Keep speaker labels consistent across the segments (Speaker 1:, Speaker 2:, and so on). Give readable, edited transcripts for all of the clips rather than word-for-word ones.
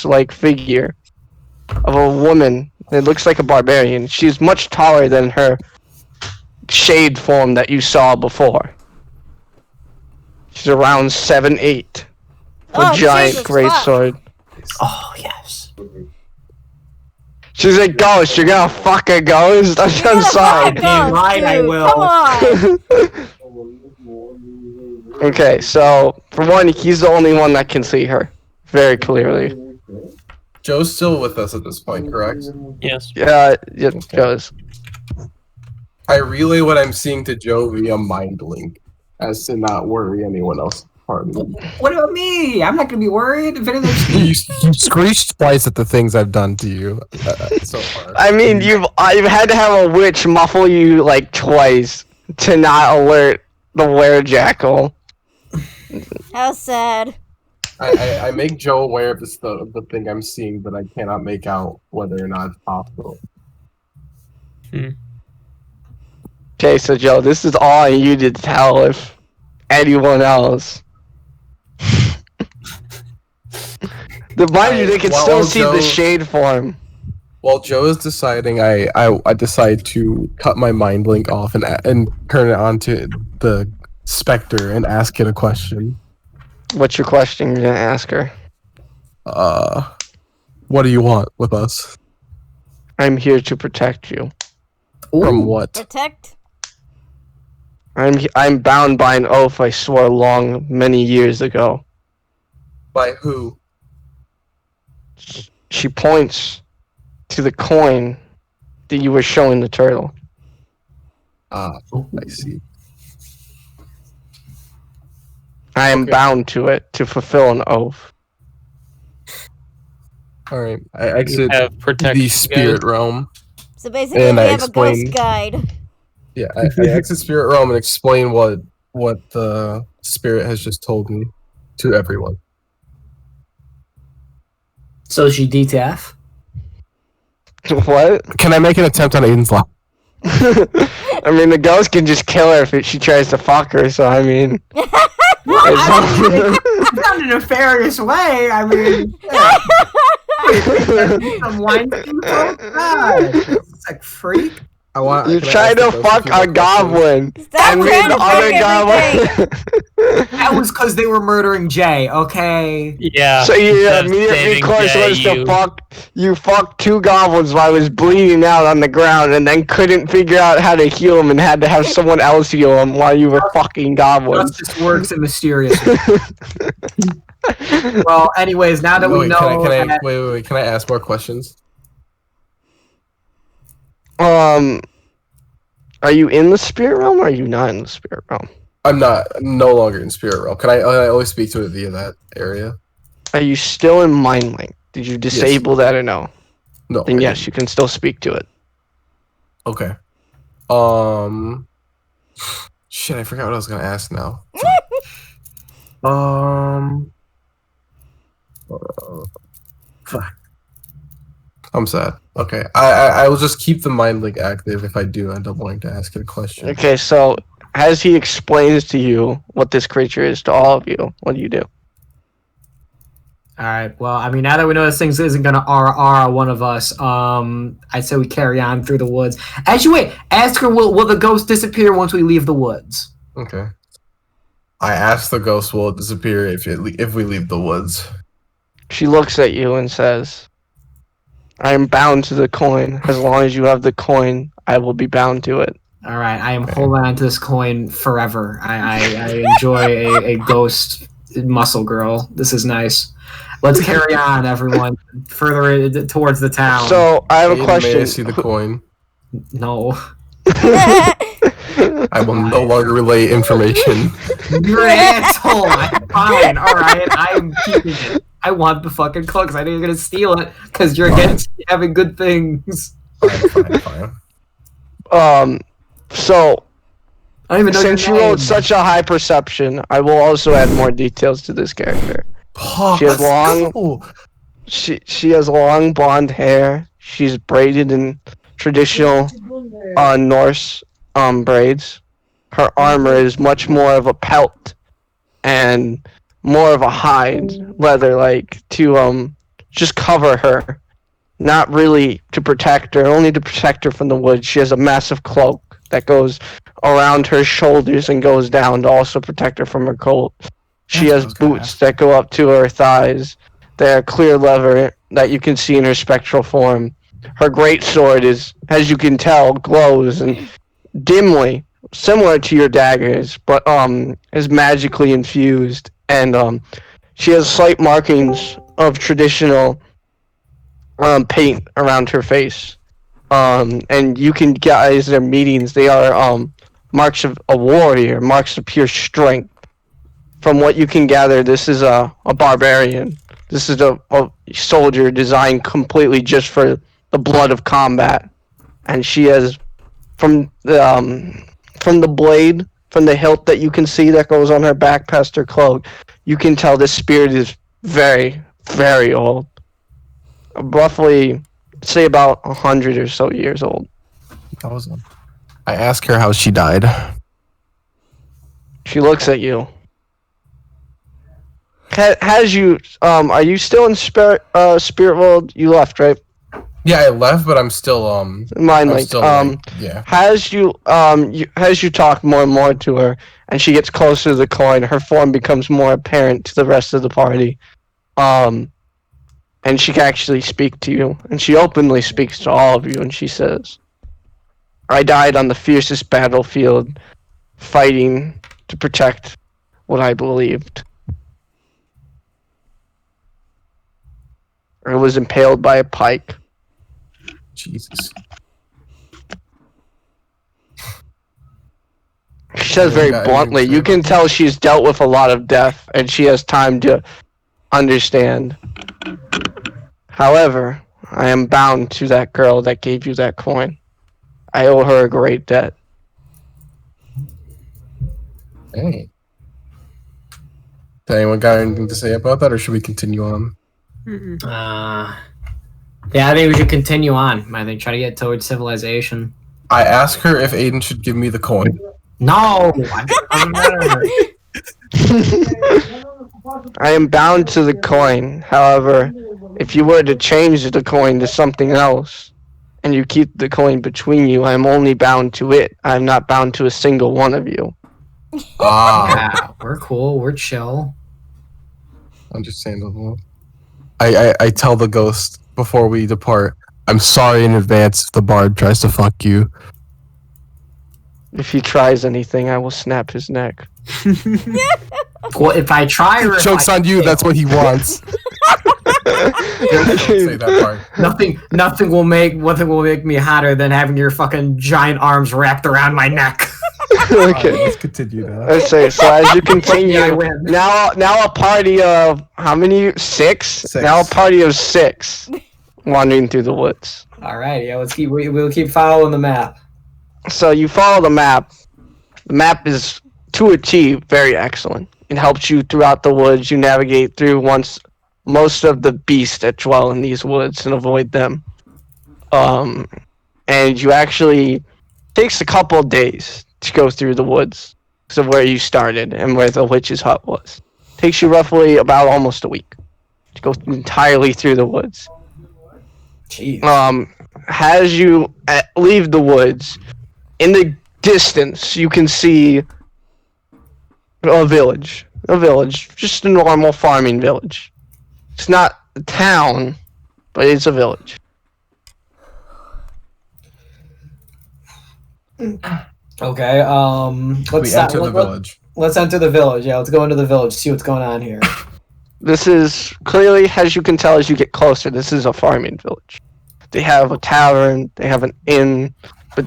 Speaker 1: like figure of a woman. It looks like a barbarian. She's much taller than her shade form that you saw before. She's around 7'8", with giant greatsword.
Speaker 2: Oh yes.
Speaker 1: She's a ghost. You're gonna fuck a ghost? I'm inside.
Speaker 2: Damn right I will.
Speaker 3: Come on.
Speaker 1: Okay, so for one, he's the only one that can see her very clearly.
Speaker 4: Joe's still with us at this point, correct?
Speaker 5: Yes.
Speaker 1: Yeah, it goes.
Speaker 4: I relay what I'm seeing to Joe via mind link, as to not worry anyone else. Pardon me.
Speaker 2: What about me? I'm not gonna be worried if anything.
Speaker 4: You screeched twice at the things I've done to you so far.
Speaker 1: I mean, you've had to have a witch muffle you like twice to not alert the werejackal.
Speaker 3: How sad.
Speaker 4: I make Joe aware of the thing I'm seeing, but I cannot make out whether or not it's possible.
Speaker 1: Okay, so Joe, this is all on you to tell if anyone else. Mind you, they can still see the shade form.
Speaker 4: While Joe is deciding, I decide to cut my mind link off and turn it onto the specter and ask it a question.
Speaker 1: What's your question you're gonna ask her?
Speaker 4: What do you want with us?
Speaker 1: I'm here to protect you.
Speaker 4: From what?
Speaker 3: Protect?
Speaker 1: I'm bound by an oath I swore many years ago.
Speaker 4: By who?
Speaker 1: She points to the coin that you were showing the turtle.
Speaker 4: I see.
Speaker 1: I am bound to it to fulfill an oath.
Speaker 4: Alright, I exit
Speaker 5: the
Speaker 4: the spirit realm.
Speaker 3: So basically,
Speaker 4: And
Speaker 3: we
Speaker 4: I
Speaker 3: have
Speaker 4: explain-
Speaker 3: a ghost guide.
Speaker 4: Yeah, I exit spirit realm and explain what the spirit has just told me to everyone.
Speaker 2: So she DTF?
Speaker 1: What?
Speaker 4: Can I make an attempt on Aiden's life?
Speaker 1: I mean, the ghost can just kill her if she tries to fuck her, so I mean...
Speaker 2: It's not in a nefarious way. I mean, some wine. It's like freak.
Speaker 1: You're trying to fuck a goblin.
Speaker 3: Stop trying to fuck everything.
Speaker 2: That was because they were murdering Jay. Okay.
Speaker 5: Yeah.
Speaker 1: So your immediate course was to fuck. You fucked two goblins while I was bleeding out on the ground, and then couldn't figure out how to heal him, and had to have someone else heal him while you were fucking goblins.
Speaker 2: Justice works in mysterious ways. Well, anyways, now that we know.
Speaker 4: Wait. Can I ask more questions?
Speaker 1: Are you in the spirit realm, or are you not in the spirit realm?
Speaker 4: I'm no longer in spirit realm. Can I only speak to it via that area?
Speaker 1: Are you still in mind link? Did you disable that or no?
Speaker 4: No.
Speaker 1: Then yes, you can still speak to it.
Speaker 4: Okay. Shit, I forgot what I was gonna ask now. Fuck. I'm sad. Okay, I will just keep the mind link active if I do end up wanting to ask it a question.
Speaker 1: Okay, so as he explains to you what this creature is to all of you, what do you do?
Speaker 2: Alright, well, I mean, now that we know this thing isn't gonna RR one of us, I'd say we carry on through the woods. Actually, wait, ask her, will the ghost disappear once we leave the woods?
Speaker 4: Okay. I asked the ghost, will it disappear if we leave the woods?
Speaker 1: She looks at you and says, I am bound to the coin. As long as you have the coin, I will be bound to it.
Speaker 2: Alright, I am holding on to this coin forever. I enjoy a ghost muscle girl. This is nice. Let's carry on, everyone. Further towards the town.
Speaker 1: So, I have a
Speaker 4: May
Speaker 1: question.
Speaker 4: I see the coin?
Speaker 2: No.
Speaker 4: I will no longer relay information.
Speaker 2: You're an asshole. I'm fine. Alright, I'm keeping it. I want the fucking cloak because I know you're gonna steal it because you're against having good things.
Speaker 4: Fine.
Speaker 1: So,
Speaker 2: I don't even know
Speaker 1: since you
Speaker 2: your name.
Speaker 1: rolled such a high perception, I will also add more details to this character. She has long, she has long blonde hair. She's braided in traditional Norse braids. Her armor is much more of a pelt and more of a hide leather, like to just cover her. Not really to protect her, only to protect her from the woods. She has a massive cloak that goes around her shoulders and goes down to also protect her from her cold. She has boots that go up to her thighs. They're clear leather that you can see in her spectral form. Her great sword is, as you can tell, glows and dimly, similar to your daggers, but is magically infused. And she has slight markings of traditional paint around her face. And you can guys their meetings. They are marks of a warrior, marks of pure strength. From what you can gather, this is a barbarian. This is a soldier designed completely just for the blood of combat. And she has, from the blade, from the hilt that you can see that goes on her back past her cloak, you can tell this spirit is very, very old. Roughly, say about 100 or so years old.
Speaker 4: I ask her how she died.
Speaker 1: She looks at you. Has you are you still in spirit world? You left, right?
Speaker 4: Yeah, I left, but I'm still
Speaker 1: Mind linked.
Speaker 4: Yeah.
Speaker 1: Has you talk more and more to her, and she gets closer to the coin, her form becomes more apparent to the rest of the party. And she can actually speak to you, and she openly speaks to all of you, and she says, "I died on the fiercest battlefield, fighting to protect what I believed. I was impaled by a pike."
Speaker 4: Jesus.
Speaker 1: She says very bluntly, you can tell she's dealt with a lot of death, and she has time to understand. However, I am bound to that girl that gave you that coin. I owe her a great debt.
Speaker 4: Hey. Does anyone got anything to say about that, or should we continue on?
Speaker 2: Yeah, I think we should continue on. I think try to get towards civilization.
Speaker 4: I ask her if Aiden should give me the coin.
Speaker 2: No!
Speaker 1: I am bound to the coin. However, if you were to change the coin to something else, and you keep the coin between you, I am only bound to it. I am not bound to a single one of you.
Speaker 2: Yeah, we're cool. We're chill.
Speaker 4: Understandable. I tell the ghost before we depart, I'm sorry in advance if the bard tries to fuck you.
Speaker 1: If he tries anything, I will snap his neck.
Speaker 2: Well, if I try or
Speaker 4: Joke's on you, that's what he wants. Say that part.
Speaker 2: Nothing will make me hotter than having your fucking giant arms wrapped around my neck.
Speaker 1: Okay.
Speaker 4: Let's continue now.
Speaker 1: Let's say, so as you continue,
Speaker 2: Yeah, I win.
Speaker 1: now a party of how many? Six? Now a party of 6 wandering through the woods.
Speaker 2: All right, yeah, we'll keep following the map.
Speaker 1: So you follow the map. The map is to a T very excellent. It helps you throughout the woods. You navigate through most of the beasts that dwell in these woods and avoid them. And you actually takes a couple of days to go through the woods because of where you started and where the witch's hut was. Takes you roughly about almost a week to go entirely through the woods.
Speaker 2: Jeez.
Speaker 1: As you leave the woods, in the distance you can see a village, just a normal farming village. It's not a town, but it's a village.
Speaker 2: Okay.
Speaker 4: We enter the village.
Speaker 2: Let's enter the village. Yeah, let's go into the village. See what's going on here.
Speaker 1: This is clearly, as you can tell as you get closer, this is a farming village. They have a tavern, they have an inn, but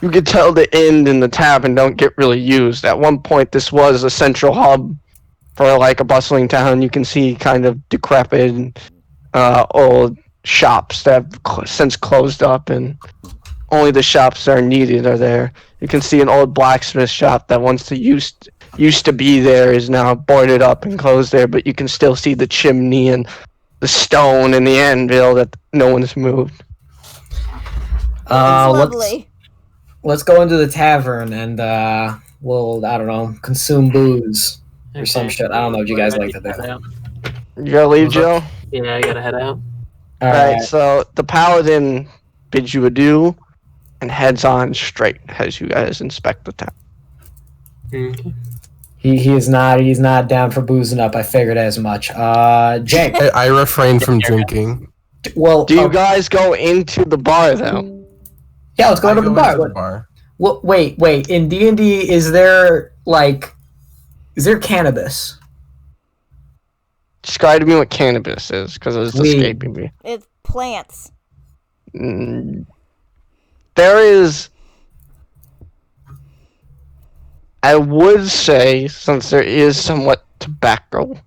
Speaker 1: you can tell the inn and the tavern don't get really used. At one point, this was a central hub for like a bustling town. You can see kind of decrepit, old shops that have since closed up, and only the shops that are needed are there. You can see an old blacksmith shop that once used to be there is now boarded up and closed there, but you can still see the chimney and the stone and the anvil that no one's moved.
Speaker 3: Lovely.
Speaker 2: Let's go into the tavern and we'll, I don't know, consume booze or some shit. I don't know what you guys like to do.
Speaker 1: You gotta leave, Joe?
Speaker 5: Yeah, I gotta head out.
Speaker 2: All
Speaker 1: Alright,
Speaker 2: right.
Speaker 1: so the paladin bids you adieu and heads on straight as you guys inspect the town.
Speaker 5: Okay.
Speaker 2: He's not down for boozing up. I figured as much. Jake.
Speaker 4: I refrain from drinking.
Speaker 2: Well,
Speaker 1: Do you guys go into the bar though?
Speaker 2: yeah, let's go to the bar.
Speaker 4: Into the bar.
Speaker 2: Well, wait. In D&D, is there cannabis?
Speaker 1: Describe to me what cannabis is, because it was
Speaker 2: Weed.
Speaker 1: escaping me.
Speaker 3: It's plants.
Speaker 1: There is. I would say, since there is somewhat tobacco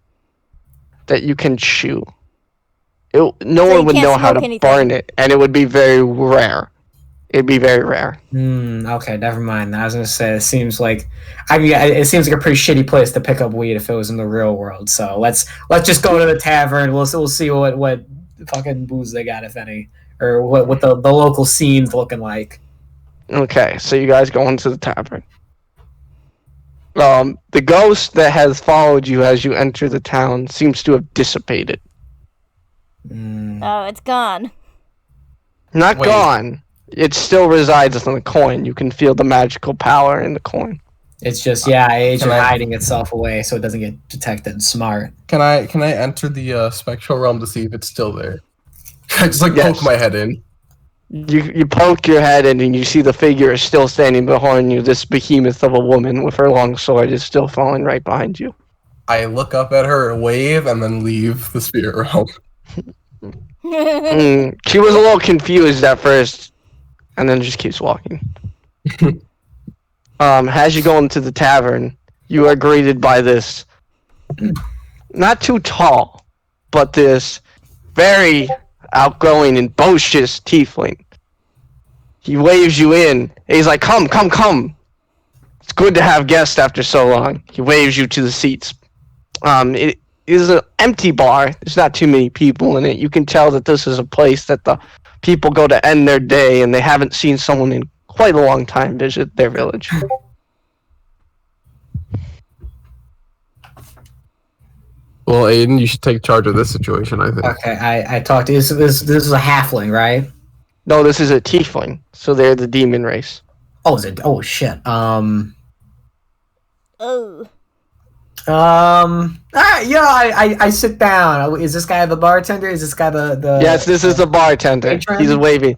Speaker 1: that you can chew, no
Speaker 3: So
Speaker 1: one
Speaker 3: you
Speaker 1: would
Speaker 3: can't
Speaker 1: know how to
Speaker 3: smoke anything.
Speaker 1: burn it, and it would be very rare. It'd be very rare.
Speaker 2: Okay, never mind. I was gonna say it seems like it seems like a pretty shitty place to pick up weed if it was in the real world. So let's just go to the tavern. We'll see what fucking booze they got, if any, or what the local scene's looking like.
Speaker 1: Okay, so you guys go into the tavern. The ghost that has followed you as you enter the town seems to have dissipated.
Speaker 3: Oh, it's gone.
Speaker 1: Not
Speaker 4: Wait.
Speaker 1: gone. It still resides on the coin. You can feel the magical power in the coin.
Speaker 2: It's just it's
Speaker 4: Can I-
Speaker 2: hiding itself away so it doesn't get detected. Smart.
Speaker 4: Can I enter the spectral realm to see if it's still there? I just
Speaker 1: Yes.
Speaker 4: poke my head in.
Speaker 1: You poke your head in and you see the figure is still standing behind you. This behemoth of a woman with her long sword is still falling right behind you.
Speaker 4: I look up at her, wave, and then leave the spirit realm.
Speaker 1: She was a little confused at first, and then just keeps walking. As you go into the tavern, you are greeted by this not too tall, but this very outgoing and boisterous tiefling. He waves you in, and he's like, come. It's good to have guests after so long. He waves you to the seats. It is an empty bar. There's not too many people in it. You can tell that this is a place that the people go to end their day, and they haven't seen someone in quite a long time visit their village.
Speaker 4: Well, Aiden, you should take charge of this situation, I think.
Speaker 2: Okay, I talked to this is a halfling, right?
Speaker 1: No, this is a tiefling, so they're the demon race.
Speaker 2: Oh, is it? Oh shit.
Speaker 3: Oh.
Speaker 2: I sit down. Is this guy the bartender? Is this guy the
Speaker 1: Yes, this is the bartender.
Speaker 2: patron?
Speaker 1: He's waving.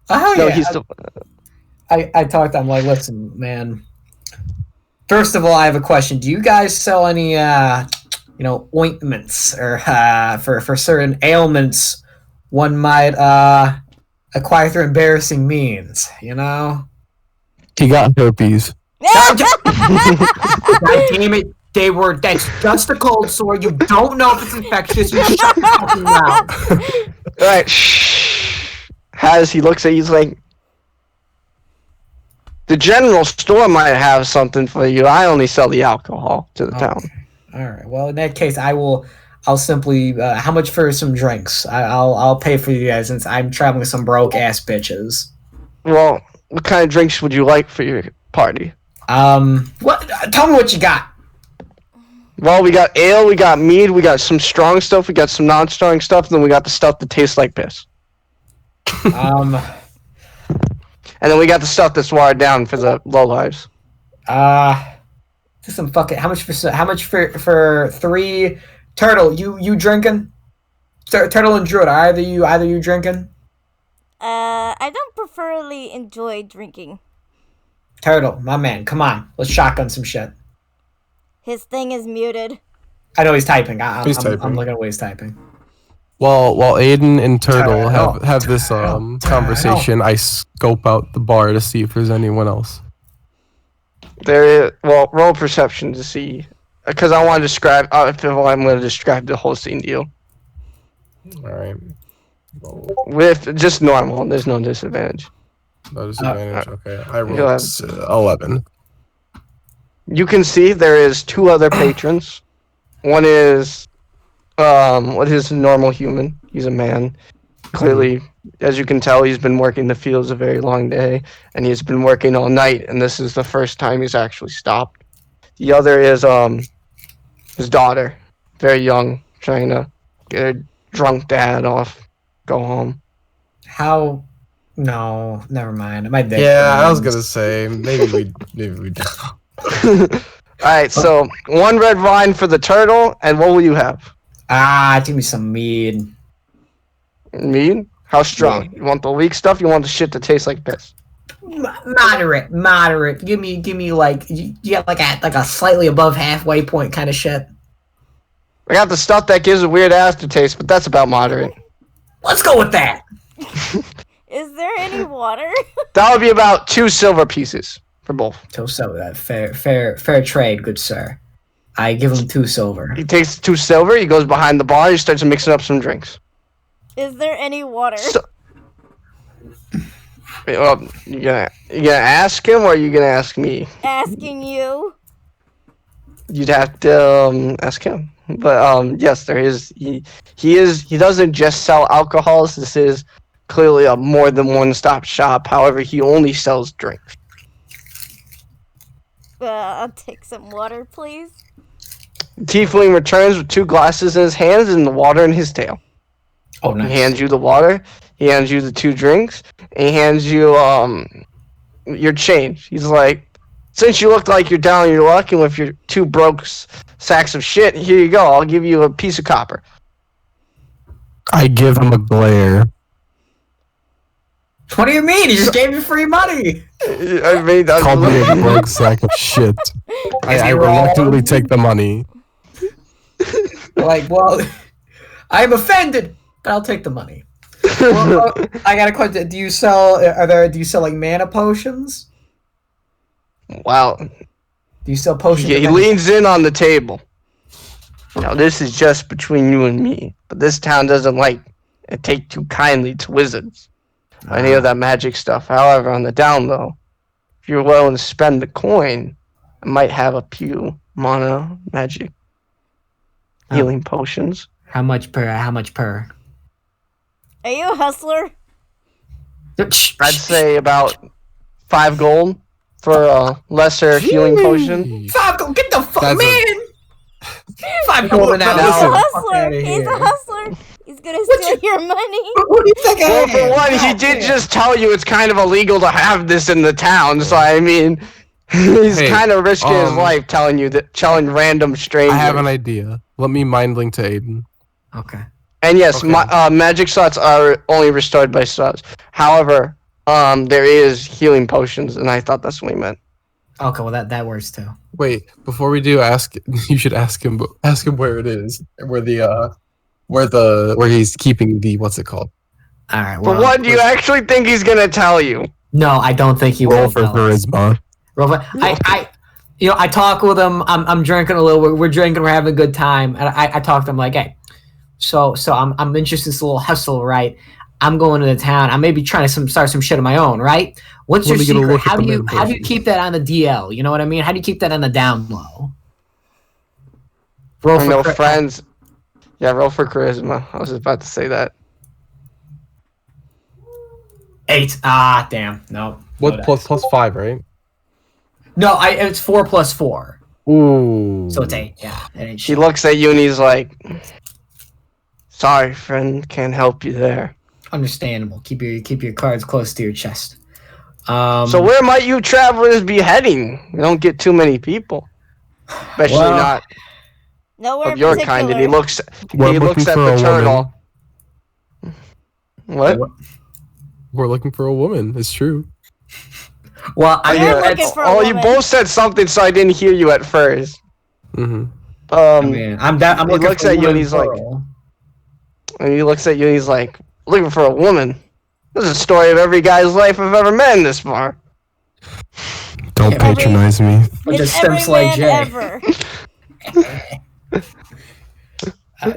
Speaker 2: Oh
Speaker 1: No,
Speaker 2: yeah.
Speaker 1: he's the.
Speaker 2: I talked. I'm like, listen, man. First of all, I have a question. Do you guys sell any ointments or for certain ailments one might acquire through embarrassing means? You know.
Speaker 4: He got herpes.
Speaker 2: God damn it! That's just a cold sore. You don't know if it's infectious. You shut your fucking mouth.
Speaker 1: Alright, shh. He looks at you, he's like, the general store might have something for you. I only sell the alcohol to the town.
Speaker 2: All right. Well, in that case, I'll simply. How much for some drinks? I'll pay for you guys since I'm traveling with some broke ass bitches.
Speaker 1: Well, what kind of drinks would you like for your party?
Speaker 2: What? Tell me what you got.
Speaker 1: Well, we got ale, we got mead, we got some strong stuff, we got some non-strong stuff, and then we got the stuff that tastes like piss. And then we got the stuff that's watered down for the low lives.
Speaker 2: Just some fucking. How much for 3 turtle? You drinking? Turtle and Druid. Are either you drinking?
Speaker 3: I don't preferably enjoy drinking.
Speaker 2: Turtle, my man, come on. Let's shotgun some shit.
Speaker 3: His thing is muted.
Speaker 2: I know he's typing.
Speaker 4: He's
Speaker 2: I'm
Speaker 4: typing.
Speaker 2: looking at what he's typing.
Speaker 4: While Aiden and Turtle
Speaker 2: Turtle.
Speaker 4: have this conversation, I scope out the bar to see if there's anyone else.
Speaker 1: There is, well, roll perception to see, because I want to describe, I'm going to describe the whole scene to you.
Speaker 4: Alright.
Speaker 1: With just normal, there's no disadvantage.
Speaker 4: No disadvantage, okay. I
Speaker 1: Go
Speaker 4: rolled
Speaker 1: ahead.
Speaker 4: 11.
Speaker 1: You can see there is 2 other patrons. One is, what is a normal human. He's a man. Clearly, as you can tell, he's been working the fields a very long day, and he's been working all night, and this is the first time he's actually stopped. The other is, his daughter, very young, trying to get her drunk dad off, go home.
Speaker 2: How? No, never mind. My dick.
Speaker 4: Yeah, I was
Speaker 2: burns.
Speaker 4: gonna say maybe we
Speaker 1: Alright, so 1 red wine for the turtle, and what will you have?
Speaker 2: Give me some mead.
Speaker 1: Mead? How strong?
Speaker 2: Mead.
Speaker 1: You want the weak stuff? You want the shit that tastes like piss?
Speaker 2: Moderate. Give me like you got like a slightly above halfway point kind of shit.
Speaker 1: I got the stuff that gives a weird aftertaste, but that's about moderate.
Speaker 2: Let's go with that.
Speaker 3: Is there any water?
Speaker 1: That would be about 2 silver pieces for both.
Speaker 2: So that fair trade, good sir. I give him 2 silver.
Speaker 1: He takes 2 silver, he goes behind the bar, he starts mixing up some drinks.
Speaker 3: Is there any water?
Speaker 1: So, well, you gonna ask him, or are you gonna ask me?
Speaker 3: Asking you.
Speaker 1: You'd have to ask him. But yes, there is. He doesn't just sell alcohols. This is clearly a more than one-stop shop. However, he only sells drinks.
Speaker 3: I'll take some water, please.
Speaker 1: Tiefling returns with 2 glasses in his hands and the water in his tail.
Speaker 2: Oh, nice.
Speaker 1: He hands you the water. He hands you the 2 drinks. And he hands you your change. He's like, since you look like you're down on your luck and with your 2 broke sacks of shit, here you go. I'll give you a piece of copper.
Speaker 4: I give him a glare.
Speaker 2: What do you mean? He just gave me free money.
Speaker 1: I mean, that's
Speaker 4: Call me a broke sack of shit. I reluctantly take the money.
Speaker 2: Like, well, I'm offended, but I'll take the money. Well, I got a question. Do you sell like mana potions?
Speaker 1: Wow.
Speaker 2: Do you sell potions?
Speaker 1: He leans in on the table. Now, this is just between you and me, but this town doesn't like and take too kindly to wizards. Any of that magic stuff. However, on the down low, if you're willing to spend the coin, I might have a few mana magic healing potions.
Speaker 2: How much per?
Speaker 3: Are you a hustler?
Speaker 1: I'd say about 5 gold for a lesser healing potion.
Speaker 2: 5 gold? Get the fuck,
Speaker 4: That's
Speaker 2: man! 5 gold an
Speaker 3: He's
Speaker 2: hour.
Speaker 3: a
Speaker 1: Now-
Speaker 3: hustler. He's a hustler. He's gonna steal your money.
Speaker 2: What do you think
Speaker 1: Well,
Speaker 2: I
Speaker 1: for
Speaker 2: am?
Speaker 1: one, he
Speaker 2: God
Speaker 1: did
Speaker 2: damn.
Speaker 1: just tell you it's kind of illegal to have this in the town, so I mean, he's
Speaker 4: Hey,
Speaker 1: kind of risking his life telling random strangers.
Speaker 4: I have an idea. Let me mind link to Aiden.
Speaker 2: Okay.
Speaker 1: And yes,
Speaker 4: Okay.
Speaker 1: magic slots are only restored by slots. However, there is healing potions, and I thought that's what he meant.
Speaker 2: Okay, well that works too.
Speaker 4: Wait, before we do, you should ask him where it is, where he's keeping the what's it called?
Speaker 2: All right.
Speaker 1: For
Speaker 2: Well,
Speaker 1: what, do you actually think he's gonna tell you?
Speaker 2: no, I don't think he
Speaker 4: Roll
Speaker 2: will.
Speaker 4: for
Speaker 2: tell us.
Speaker 4: charisma.
Speaker 2: Roll for- I talk with him. I'm drinking a little. We're drinking. We're having a good time. And I talk to him like, hey, so I'm interested in this little hustle, right? I'm going to the town. I may be trying to start some shit of my own, right? What's your
Speaker 4: Let me get a
Speaker 2: secret?
Speaker 4: look at
Speaker 2: How
Speaker 4: the
Speaker 2: do you
Speaker 4: manipulation.
Speaker 2: keep that on the DL? You know what I mean? How do you keep that on the down low? Roll
Speaker 1: I know
Speaker 2: for
Speaker 1: friends. Yeah, roll for charisma. I was just about to say that.
Speaker 2: 8. Ah, damn. No.
Speaker 4: What
Speaker 2: No
Speaker 4: plus
Speaker 2: dice.
Speaker 4: 5, right?
Speaker 2: No, it's 4 plus 4,
Speaker 4: Ooh.
Speaker 2: so it's 8. Yeah, it ain't
Speaker 1: He
Speaker 2: shit.
Speaker 1: looks at you and he's like, "Sorry, friend, can't help you there."
Speaker 2: Understandable. Keep your cards close to your chest.
Speaker 1: So where might you travelers be heading? We don't get too many people, especially
Speaker 2: Well,
Speaker 1: not
Speaker 3: Nowhere
Speaker 1: of your
Speaker 3: particular.
Speaker 1: kind. And he looks
Speaker 4: We're
Speaker 1: at
Speaker 4: looking for
Speaker 1: the
Speaker 4: a
Speaker 1: turtle.
Speaker 4: woman.
Speaker 1: What?
Speaker 4: We're looking for a woman. It's true.
Speaker 2: Well, I
Speaker 3: We're
Speaker 2: mean,
Speaker 3: looking
Speaker 2: that's-
Speaker 3: for a
Speaker 1: Oh, you
Speaker 3: woman.
Speaker 1: both said something, so I didn't hear you at first.
Speaker 4: Mm-hmm.
Speaker 2: I mean, I'm
Speaker 1: he
Speaker 2: looking
Speaker 1: looks
Speaker 2: for
Speaker 1: at you and
Speaker 2: woman
Speaker 1: he's like,
Speaker 2: plural.
Speaker 1: and he looks at you and he's like, "Looking for a woman." This is a story of every guy's life I've ever met in this far.
Speaker 4: Don't
Speaker 2: Yeah,
Speaker 4: patronize me.
Speaker 2: Bunch of
Speaker 3: It's every
Speaker 2: simps like
Speaker 3: man
Speaker 2: Jay.
Speaker 3: ever.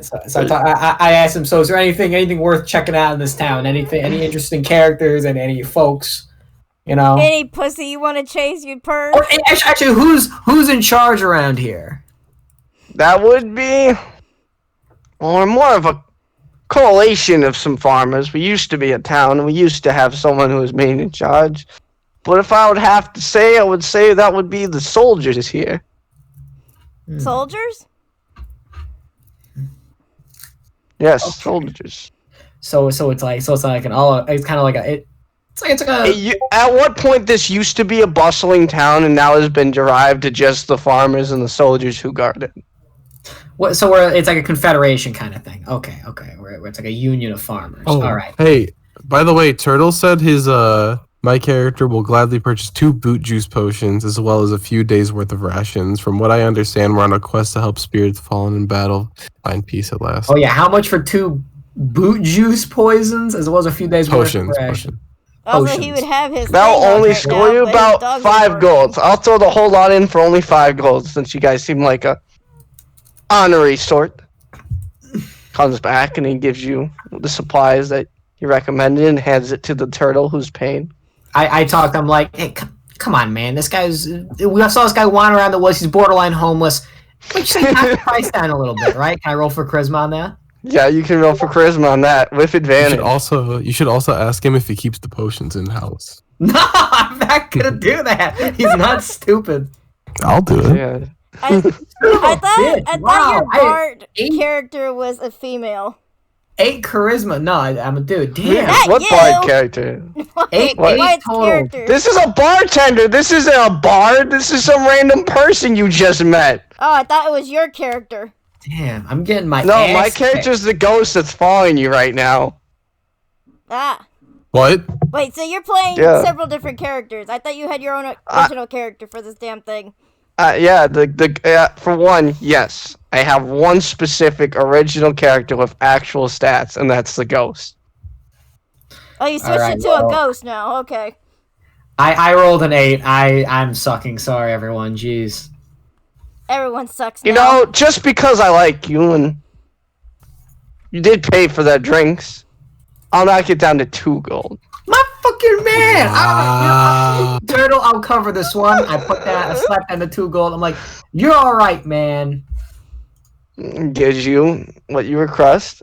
Speaker 2: So I asked him. So, is there anything worth checking out in this town? Any interesting characters and any folks? You know.
Speaker 3: Any pussy you want to chase, you'd purge.
Speaker 2: Or, actually, who's in charge around here?
Speaker 1: That would be, or more of a coalition of some farmers. We used to be a town, and we used to have someone who was main in charge. But if I would have to say, I would say that would be the soldiers here.
Speaker 3: Soldiers?
Speaker 1: Yes,
Speaker 2: Okay.
Speaker 1: soldiers.
Speaker 2: So it's like it's kind of like
Speaker 1: At what point this used to be a bustling town and now has been derived to just the farmers and the soldiers who guard it.
Speaker 2: it's like a confederation kind of thing. Okay, where it's like a union of farmers.
Speaker 4: Oh,
Speaker 2: All right.
Speaker 4: hey, by the way, Turtle said my character will gladly purchase 2 boot juice potions as well as a few days worth of rations. From what I understand, we're on a quest to help spirits fallen in battle find peace at last.
Speaker 2: Oh yeah, how much for 2 boot juice poisons as well as a few days
Speaker 4: Potions.
Speaker 2: worth of rations?
Speaker 3: Also, he
Speaker 2: Potions.
Speaker 3: would have his.
Speaker 1: That'll
Speaker 3: thing on
Speaker 1: only
Speaker 3: right
Speaker 1: score
Speaker 3: now,
Speaker 1: you
Speaker 3: but his
Speaker 1: about
Speaker 3: dogs are
Speaker 1: 5
Speaker 3: barking.
Speaker 1: golds. I'll throw the whole lot in for only 5 golds since you guys seem like a honorary sort. Comes back and he gives you the supplies that he recommended and hands it to the turtle who's paying.
Speaker 2: I talked. I'm like, hey, come on, man. This guy's. We saw this guy wander around the woods. He's borderline homeless. Let's say knock the price down a little bit, right? Can I roll for charisma on that?
Speaker 1: Yeah, you can roll for charisma on that with advantage.
Speaker 4: You should also ask him if he keeps the potions in house.
Speaker 2: No, I'm not gonna do that. He's not stupid.
Speaker 4: I'll do it.
Speaker 1: Yeah.
Speaker 3: I thought
Speaker 2: Wow,
Speaker 3: your bard
Speaker 2: 8
Speaker 3: character was a female.
Speaker 2: charisma. No, I'm a dude. Damn.
Speaker 3: Not
Speaker 1: What
Speaker 3: you!
Speaker 1: bard character?
Speaker 2: 8
Speaker 3: White's
Speaker 2: total.
Speaker 3: character.
Speaker 1: This is a bartender. This isn't a bard. This is some random person you just met.
Speaker 3: Oh, I thought it was your character.
Speaker 2: Damn, I'm getting my
Speaker 1: No,
Speaker 2: ass
Speaker 1: my
Speaker 2: kicked.
Speaker 1: character's the ghost that's following you right now.
Speaker 3: Ah.
Speaker 4: What?
Speaker 3: Wait, so you're playing
Speaker 1: Yeah.
Speaker 3: several different characters. I thought you had your own original character for this damn thing.
Speaker 1: Yeah, for one, yes. I have one specific original character with actual stats, and that's the ghost.
Speaker 3: Oh, you switched
Speaker 2: Alright,
Speaker 3: it to
Speaker 2: well-
Speaker 3: a ghost now. Okay.
Speaker 2: I rolled an 8. I'm sucking. Sorry, everyone. Jeez.
Speaker 3: Everyone sucks now.
Speaker 1: You know, just because I like you and you did pay for that drinks, I'll knock it down to 2 gold.
Speaker 2: My fucking man!
Speaker 4: Wow.
Speaker 2: Turtle, I'll cover this one. I slapped down the 2 gold. I'm like, you're alright, man.
Speaker 1: Gives you what you request.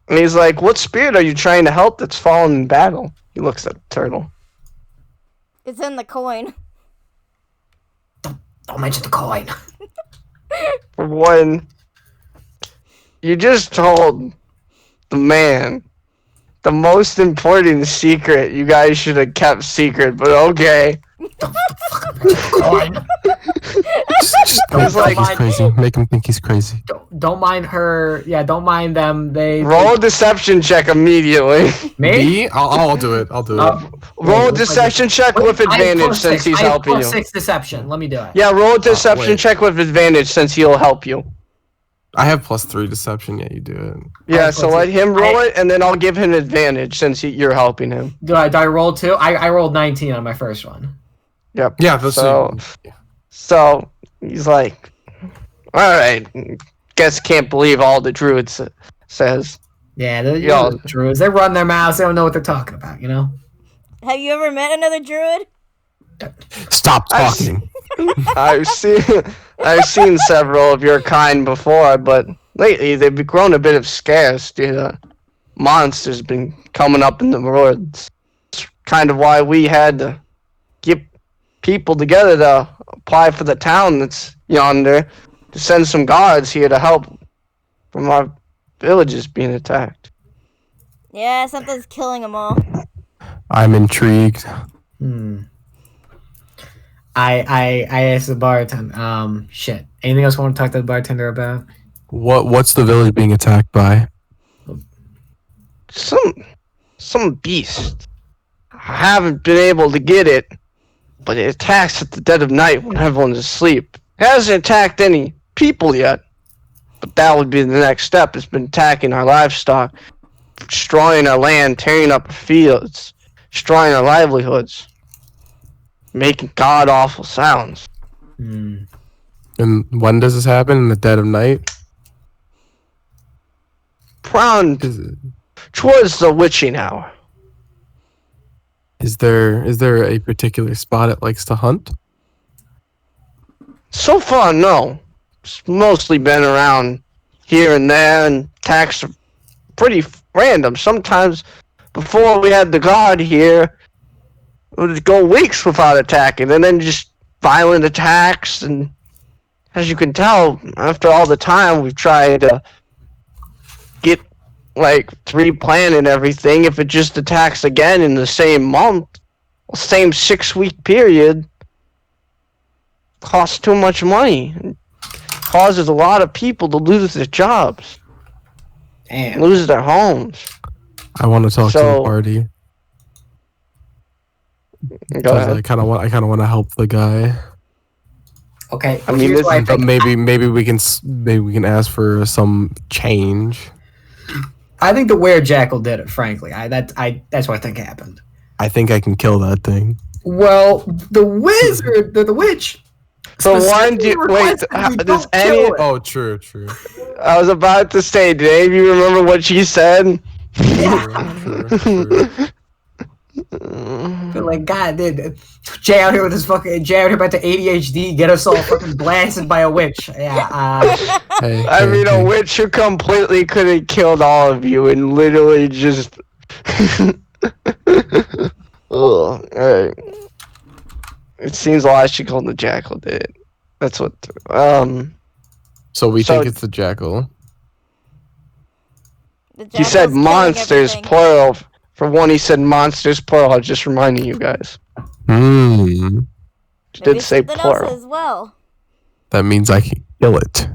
Speaker 1: And he's like, what spirit are you trying to help that's fallen in battle? He looks at the turtle.
Speaker 3: It's in the coin.
Speaker 2: Don't mention the coin.
Speaker 1: For one, you just told the man the most important secret you guys should have kept secret, but okay.
Speaker 2: Coin.
Speaker 4: Just
Speaker 1: It's like-
Speaker 4: he's crazy. Make him think he's crazy.
Speaker 2: Don't mind her. Yeah, don't mind them.
Speaker 1: Roll a deception check immediately.
Speaker 2: Me?
Speaker 4: Me? I'll do it. I'll do it.
Speaker 1: Roll a deception check with advantage since he's helping you.
Speaker 2: 6 deception. Let me do it.
Speaker 1: Yeah, roll a deception
Speaker 4: wait.
Speaker 1: check with advantage since he'll help you.
Speaker 4: I have +3 deception. Yeah, you do it.
Speaker 1: Yeah, so let him roll
Speaker 2: I-
Speaker 1: it, and then I'll give him advantage since you're helping him.
Speaker 2: Do I roll 2? I rolled 19 on my first one.
Speaker 1: Yep.
Speaker 4: Yeah, that's
Speaker 1: So he's like, all right, guess can't believe all the druids says.
Speaker 2: Yeah, the
Speaker 1: Yo.
Speaker 2: druids. They run their mouths. They don't know what they're talking about. You know.
Speaker 3: Have you ever met another druid?
Speaker 4: Stop talking.
Speaker 1: I've seen several of your kind before, but lately they've grown a bit of scarce due to monsters been coming up in the woods. It's kind of why we had to get people together to apply for the town that's yonder to send some guards here to help from our villages being attacked.
Speaker 3: Yeah, something's killing them all.
Speaker 4: I'm intrigued.
Speaker 2: I asked the bartender. Shit. Anything else you want to talk to the bartender about?
Speaker 4: What's the village being attacked by?
Speaker 1: Some beast. I haven't been able to get it, but it attacks at the dead of night when everyone's asleep. It hasn't attacked any people yet, but that would be the next step. It's been attacking our livestock, destroying our land, tearing up our fields, destroying our livelihoods, making god-awful sounds.
Speaker 4: And when does this happen? In the dead of night?
Speaker 1: Around towards the witching hour.
Speaker 4: Is there a particular spot it likes to hunt?
Speaker 1: So far, no. It's mostly been around here and there, and attacks are pretty random. Sometimes, before we had the guard here, it would go weeks without attacking, and then just violent attacks. And as you can tell, after all the time we've tried to get like pre-planning everything. If it just attacks again in the same month, same 6-week period, costs too much money. Causes a lot of people to lose their jobs, lose their homes.
Speaker 4: I want to talk to the party. Because I kind of want to help the guy.
Speaker 2: Okay,
Speaker 1: I mean,
Speaker 4: but maybe we can ask for some change.
Speaker 2: I think the Were-Jackal did it. Frankly, that's what I think happened.
Speaker 4: I think I can kill that thing.
Speaker 2: Well, the wizard, the witch.
Speaker 1: For one, does any?
Speaker 4: Oh, true.
Speaker 1: I was about to say, did any of you remember what she said?
Speaker 2: True. Like, God, dude, Jay out here with his fucking Jay out here about the ADHD, get us all fucking blasted by a witch. Yeah.
Speaker 1: I mean, a witch who completely could have killed all of you and literally just. Oh, alright. It seems logical the jackal did it. That's what.
Speaker 4: So we think it's the jackal.
Speaker 1: He said monsters plural. For one, he said monsters plural. I was just reminding you guys.
Speaker 4: He
Speaker 1: did say plural
Speaker 3: as well.
Speaker 4: That means I can kill it.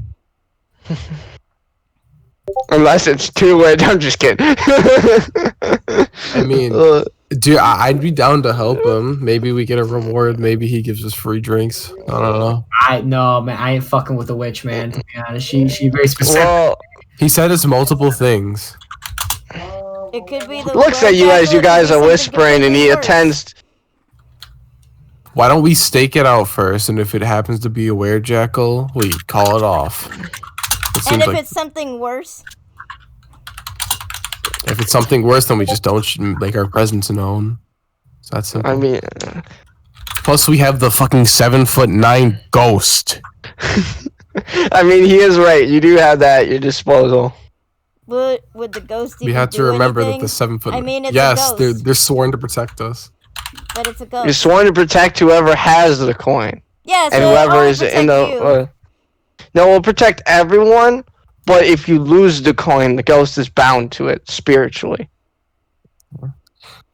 Speaker 1: Unless it's two-way. I'm just kidding.
Speaker 4: I mean, dude, I'd be down to help him. Maybe we get a reward. Maybe he gives us free drinks. I don't know.
Speaker 2: No, man. I ain't fucking with the witch, man. To be honest, she very specific.
Speaker 1: Well,
Speaker 4: he said it's multiple things.
Speaker 3: It could be the.
Speaker 1: Looks at you as you guys are whispering, and he attends.
Speaker 4: Why don't we stake it out first, and if it happens to be a were-jackal, we call it off.
Speaker 3: And if it's something worse?
Speaker 4: If it's something worse, then we just don't make our presence known. So that's simple.
Speaker 1: I mean...
Speaker 4: Plus, we have the fucking 7'9" ghost.
Speaker 1: I mean, he is right. You do have that at your disposal.
Speaker 3: Would the ghost even
Speaker 4: We have to remember
Speaker 3: anything?
Speaker 4: that the 7 foot...
Speaker 3: I mean, it's
Speaker 4: yes,
Speaker 3: a ghost.
Speaker 4: they're sworn to protect us.
Speaker 3: But it's a ghost.
Speaker 1: You're sworn to protect whoever has the coin.
Speaker 3: Yeah, so
Speaker 1: and whoever is in the... no, we'll protect everyone, but if you lose the coin, the ghost is bound to it spiritually.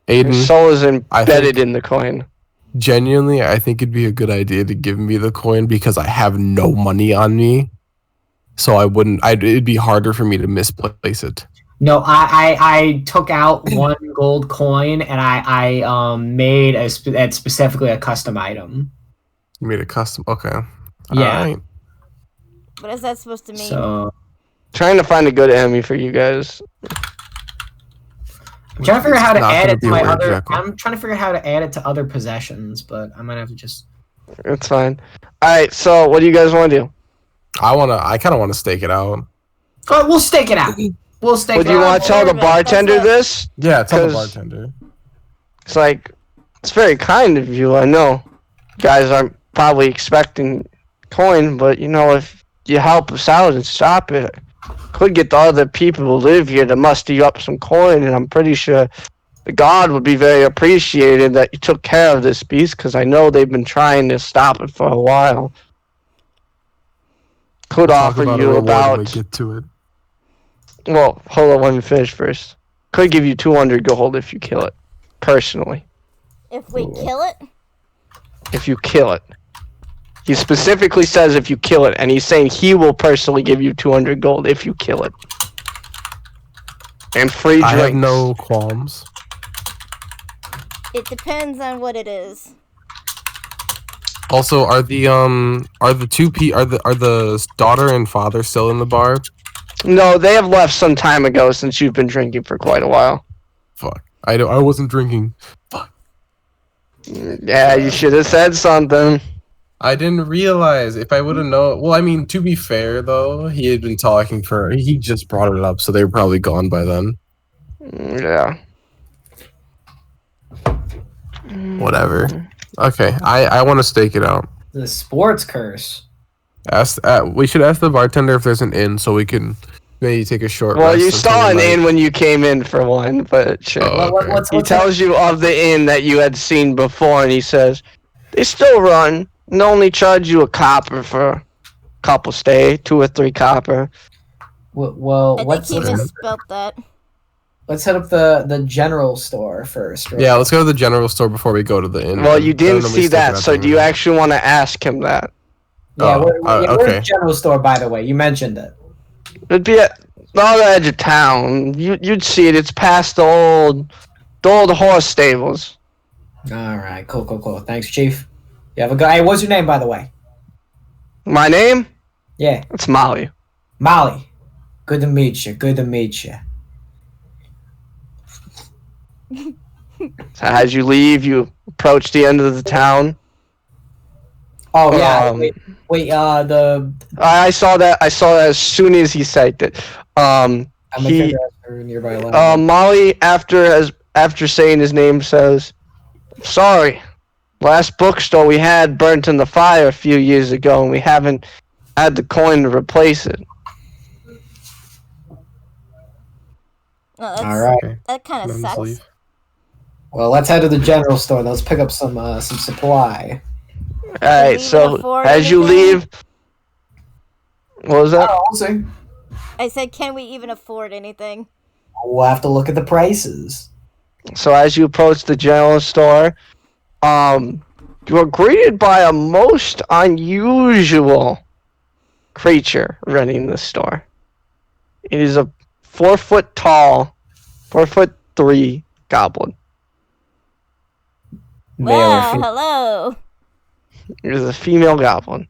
Speaker 4: Aiden,
Speaker 1: your soul is embedded in the coin.
Speaker 4: Genuinely, I think it'd be a good idea to give me the coin because I have no money on me. So it'd be harder for me to misplace it.
Speaker 2: No, I took out one gold coin and I made specifically a custom item.
Speaker 4: You made a custom? Okay.
Speaker 2: Yeah.
Speaker 4: All right.
Speaker 3: What is that supposed to mean?
Speaker 2: So,
Speaker 1: trying to find a good enemy for you guys.
Speaker 2: I'm trying to figure out how to add it to my other. I'm trying to figure out how to add it to other possessions, but I might have to just.
Speaker 1: It's fine. All right. So, what do you guys want to do?
Speaker 4: I kind of want to stake it out.
Speaker 2: Oh, we'll stake it out. We'll stake it out.
Speaker 1: Would you want to tell the bartender this?
Speaker 4: Yeah, tell the bartender.
Speaker 1: It's like, it's very kind of you. I know, you guys aren't probably expecting coin, but you know, if you help us out and stop it, could get the other people who live here to muster you up some coin, and I'm pretty sure the god would be very appreciated that you took care of this beast, because I know they've been trying to stop it for a while. Could offer you about...
Speaker 4: When we get to it.
Speaker 1: Well, hold on, let me finish first. Could give you 200 gold if you kill it, personally.
Speaker 3: If we kill it?
Speaker 1: If you kill it. He specifically says if you kill it, and he's saying he will personally give you 200 gold if you kill it. And free drinks.
Speaker 4: I have no qualms.
Speaker 3: It depends on what it is.
Speaker 4: Also, are the daughter and father still in the bar?
Speaker 1: No, they have left some time ago since you've been drinking for quite a while.
Speaker 4: Fuck. I wasn't drinking. Fuck.
Speaker 1: Yeah, you should have said something.
Speaker 4: I didn't realize. If I would have known... Well, I mean, to be fair, though, he had been talking for... He just brought it up, so they were probably gone by then.
Speaker 1: Yeah.
Speaker 4: Whatever. Okay, I want to stake it out.
Speaker 2: The sports curse.
Speaker 4: We should ask the bartender if there's an inn, so we can maybe take a short
Speaker 1: Well,
Speaker 4: rest
Speaker 1: you saw an inn when you came in for one, but sure.
Speaker 4: Oh, okay.
Speaker 1: He tells you of the inn that you had seen before, and he says, they still run, and only charge you a copper for a couple stay, 2 or 3 copper.
Speaker 2: Well,
Speaker 3: I think he misspelled that.
Speaker 2: let's hit up the general store first. Right?
Speaker 4: Yeah, let's go to the general store before we go to the inn.
Speaker 1: Well, you didn't
Speaker 4: Then we
Speaker 1: see
Speaker 4: stick
Speaker 1: that,
Speaker 4: at
Speaker 1: so
Speaker 4: the
Speaker 1: do you
Speaker 4: inn.
Speaker 1: actually want to ask him that?
Speaker 2: Yeah,
Speaker 4: Oh,
Speaker 2: where's
Speaker 4: okay.
Speaker 2: the general store, by the way? You mentioned it.
Speaker 1: It'd be at the other edge of town. You'd see it. It's past the old horse stables.
Speaker 2: All right, cool. Thanks, Chief. You have a good. Hey, what's your name, by the way?
Speaker 1: My name?
Speaker 2: Yeah,
Speaker 1: It's Molly.
Speaker 2: Molly. Good to meet you.
Speaker 1: So as you leave, you approach the end of the town.
Speaker 2: Oh yeah.
Speaker 1: Um,
Speaker 2: wait. The
Speaker 1: I saw that. I saw that as soon as he said it.
Speaker 2: I'm gonna
Speaker 1: He,
Speaker 2: figure out her nearby line.
Speaker 1: Molly, after saying his name, says, "Sorry, last bookstore we had burnt in the fire a few years ago, and we haven't had the coin to replace it."
Speaker 3: Oh,
Speaker 2: All right.
Speaker 4: Okay.
Speaker 3: That kind of
Speaker 4: Then just
Speaker 3: sucks.
Speaker 4: leave.
Speaker 2: Well, let's head to the general store. Let's pick up some supply.
Speaker 1: All right.
Speaker 3: we
Speaker 1: So
Speaker 3: afford
Speaker 1: as you
Speaker 3: anything?
Speaker 1: leave, what was that?
Speaker 2: Oh, we'll see.
Speaker 3: I said, can we even afford anything?
Speaker 2: We'll have to look at the prices.
Speaker 1: So as you approach the general store, you are greeted by a most unusual creature running the store. It is a 4 foot tall, 4'3" goblin.
Speaker 2: Male or
Speaker 3: Well,
Speaker 2: female?
Speaker 3: hello.
Speaker 1: It is a female goblin.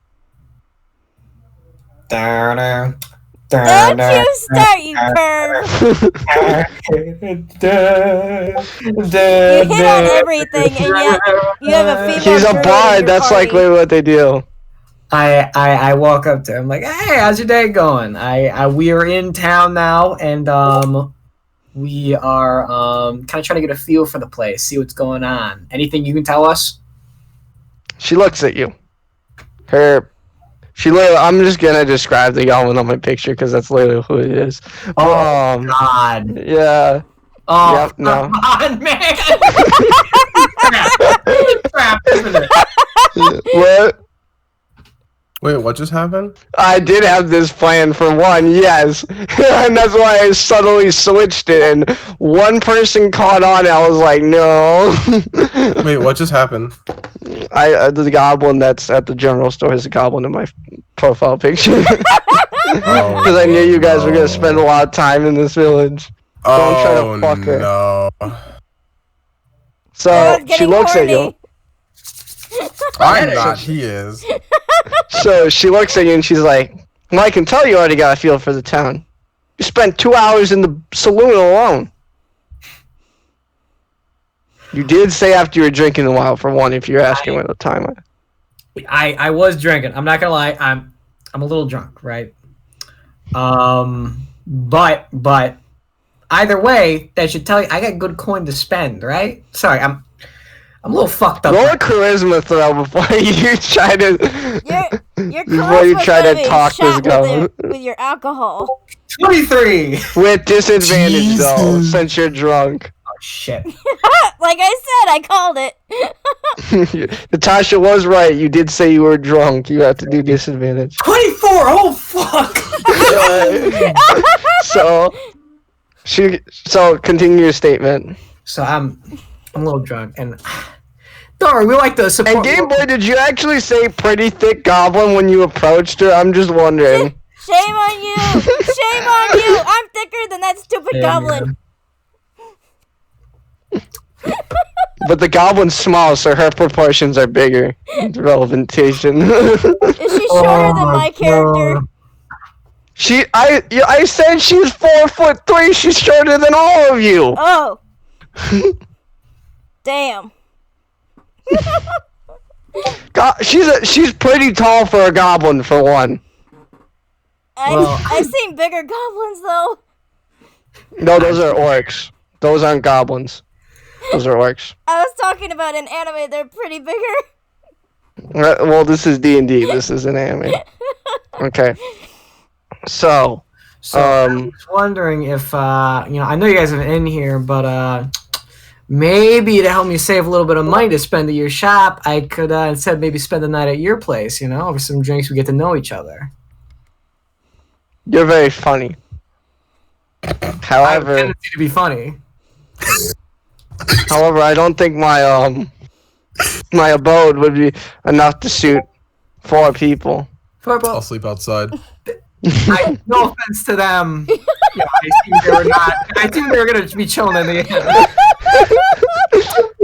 Speaker 2: Don't
Speaker 3: Don't you start, you perv. You hit on everything, and yet you have a female
Speaker 1: He's a
Speaker 3: druid in
Speaker 1: bard.
Speaker 3: your
Speaker 1: That's
Speaker 3: party.
Speaker 1: likely what they do.
Speaker 2: I walk up to him like, hey, how's your day going? We are in town now, and we are kind of trying to get a feel for the place, see what's going on. Anything you can tell us?
Speaker 1: She looks at you. I'm just gonna describe the goblin on my picture because that's literally who it is.
Speaker 2: Oh God!
Speaker 1: Yeah.
Speaker 2: Oh
Speaker 1: Yep, no.
Speaker 2: come on, man! Crap, isn't it?
Speaker 1: What?
Speaker 4: Wait, what just happened?
Speaker 1: I did have this plan for one, yes. And that's why I subtly switched it, and one person caught on, and I was like, no.
Speaker 4: Wait, what just happened?
Speaker 1: The goblin that's at the general store is a goblin in my profile picture.
Speaker 4: Oh,
Speaker 1: Because I knew you guys were going to spend a lot of time in this village. Don't try to fuck her.
Speaker 4: No.
Speaker 1: So,
Speaker 3: Everyone's
Speaker 1: she
Speaker 3: getting
Speaker 1: looks at you.
Speaker 3: horny.
Speaker 4: I'm not. He is.
Speaker 1: So, she looks at you and she's like, well, I can tell you already got a feel for the town. You spent 2 hours in the saloon alone. You did say after you were drinking a while, for one, if you're asking what the time was.
Speaker 2: I was drinking. I'm not gonna lie. I'm a little drunk, right? But either way, that should tell you I got good coin to spend, right? Sorry, I'm a little fucked up.
Speaker 1: Roll a charisma throw before you try to.
Speaker 3: Your
Speaker 1: Before you
Speaker 3: charisma's
Speaker 1: try
Speaker 3: gonna
Speaker 1: to
Speaker 3: be
Speaker 1: talk this
Speaker 3: shot
Speaker 1: goblin.
Speaker 3: with your alcohol.
Speaker 2: 23.
Speaker 1: With disadvantage, though,
Speaker 4: Jesus.
Speaker 1: since you're drunk.
Speaker 2: Oh shit.
Speaker 3: Like I said, I called it.
Speaker 1: Natasha was right. You did say you were drunk. You have to do disadvantage.
Speaker 2: 24. Oh fuck.
Speaker 1: So continue your statement.
Speaker 2: So I'm a little drunk, and don't worry, we like to support.
Speaker 1: And Game Boy, did you actually say pretty thick goblin when you approached her? I'm just wondering.
Speaker 3: Shame on you! Shame on you! I'm thicker than that stupid
Speaker 2: Yeah,
Speaker 3: goblin.
Speaker 1: But the goblin's small, so her proportions are bigger. Relevantation.
Speaker 3: Is she shorter than my character?
Speaker 1: I said she's 4'3". She's shorter than all of you.
Speaker 3: Oh. Damn.
Speaker 1: She's pretty tall for a goblin, for one.
Speaker 3: I've seen bigger goblins though.
Speaker 1: No, those are orcs. Those aren't goblins. Those are orcs.
Speaker 3: I was talking about an anime. They're pretty bigger.
Speaker 1: Well, this is D&D. This is an anime. Okay. So
Speaker 2: I was wondering if I know you guys have an inn here, but maybe to help me save a little bit of money to spend at your shop, I could instead maybe spend the night at your place. Over some drinks, we get to know each other.
Speaker 1: you're very funny. However,
Speaker 2: I have a tendency to be funny.
Speaker 1: However, I don't think my abode would be enough to suit 4 people.
Speaker 4: I'll sleep outside.
Speaker 2: No offense to them. Yeah, I assumed they were gonna be chilling in the end.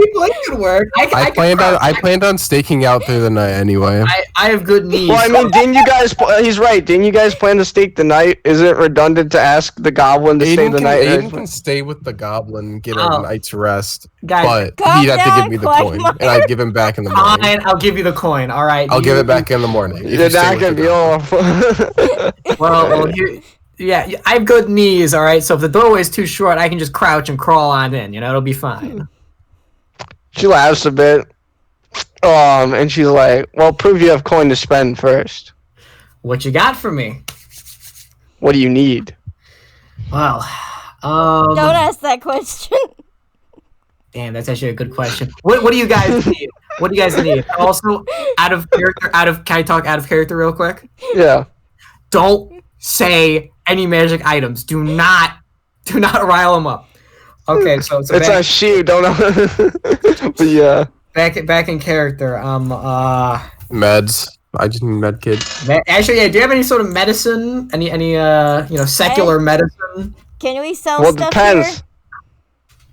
Speaker 2: It could work.
Speaker 4: I planned on staking out through the night anyway.
Speaker 2: I have good knees.
Speaker 1: Well, I mean, didn't you guys? He's right. Didn't you guys plan to stake the night? Is it redundant to ask the goblin to stay the night?
Speaker 4: Aiden can stay with the goblin and get a night's rest,
Speaker 2: Guys,
Speaker 4: but he'd have to give me the coin, and I'd give him back in the morning.
Speaker 2: Fine, I'll give you the coin. All right.
Speaker 4: I'll give it back in the morning.
Speaker 1: You're not gonna be off.
Speaker 2: Well, yeah, I have good knees. All right. So if the doorway is too short, I can just crouch and crawl on in. It'll be fine.
Speaker 1: She laughs a bit, and she's like, "Well, prove you have coin to spend first.
Speaker 2: What you got for me?
Speaker 1: What do you need?"
Speaker 2: Well,
Speaker 3: Don't ask that question.
Speaker 2: damn, that's actually a good question. What do you guys need? What do you guys need? Also, out of character. Can I talk out of character real quick?
Speaker 1: Yeah.
Speaker 2: Don't say any magic items. Do not rile them up. Okay, so
Speaker 1: It's a shoe, don't know. But yeah.
Speaker 2: back in character.
Speaker 4: Meds. I just need med kit.
Speaker 2: Actually, yeah. Do you have any sort of medicine? Any secular medicine?
Speaker 3: Can we sell
Speaker 1: Well, it
Speaker 3: stuff
Speaker 1: depends.
Speaker 3: here?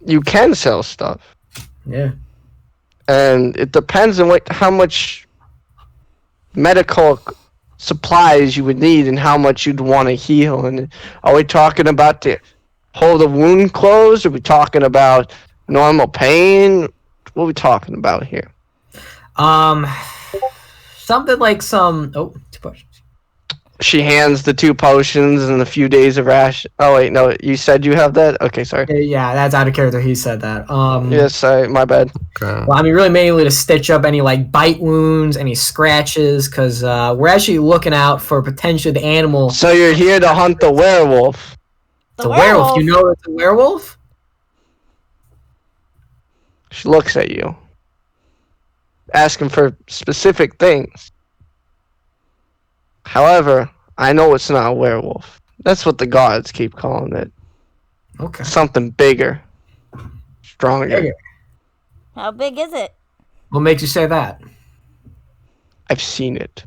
Speaker 1: You can sell stuff,
Speaker 2: Yeah.
Speaker 1: and it depends on how much medical supplies you would need and how much you'd want to heal. And are we talking about to hold a wound closed? Are we talking about normal pain? What are we talking about here?
Speaker 2: Something like some. Oh, 2 potions.
Speaker 1: She hands the 2 potions and a few days of ration. Oh wait, no, you said you have that? Okay, sorry.
Speaker 2: Yeah, that's out of character. He said that.
Speaker 1: Yes, my bad.
Speaker 4: Okay.
Speaker 2: Well, I mean, really mainly to stitch up any like bite wounds, any scratches, because we're actually looking out for potentially the animal.
Speaker 1: So you're here to hunt the werewolf.
Speaker 2: The werewolf. You know it's a werewolf?
Speaker 1: She looks at you, asking for specific things. However, I know it's not a werewolf. That's what the gods keep calling it.
Speaker 2: Okay.
Speaker 1: Something bigger, stronger.
Speaker 2: Bigger.
Speaker 3: How big is it?
Speaker 2: What makes you say that?
Speaker 1: I've seen it.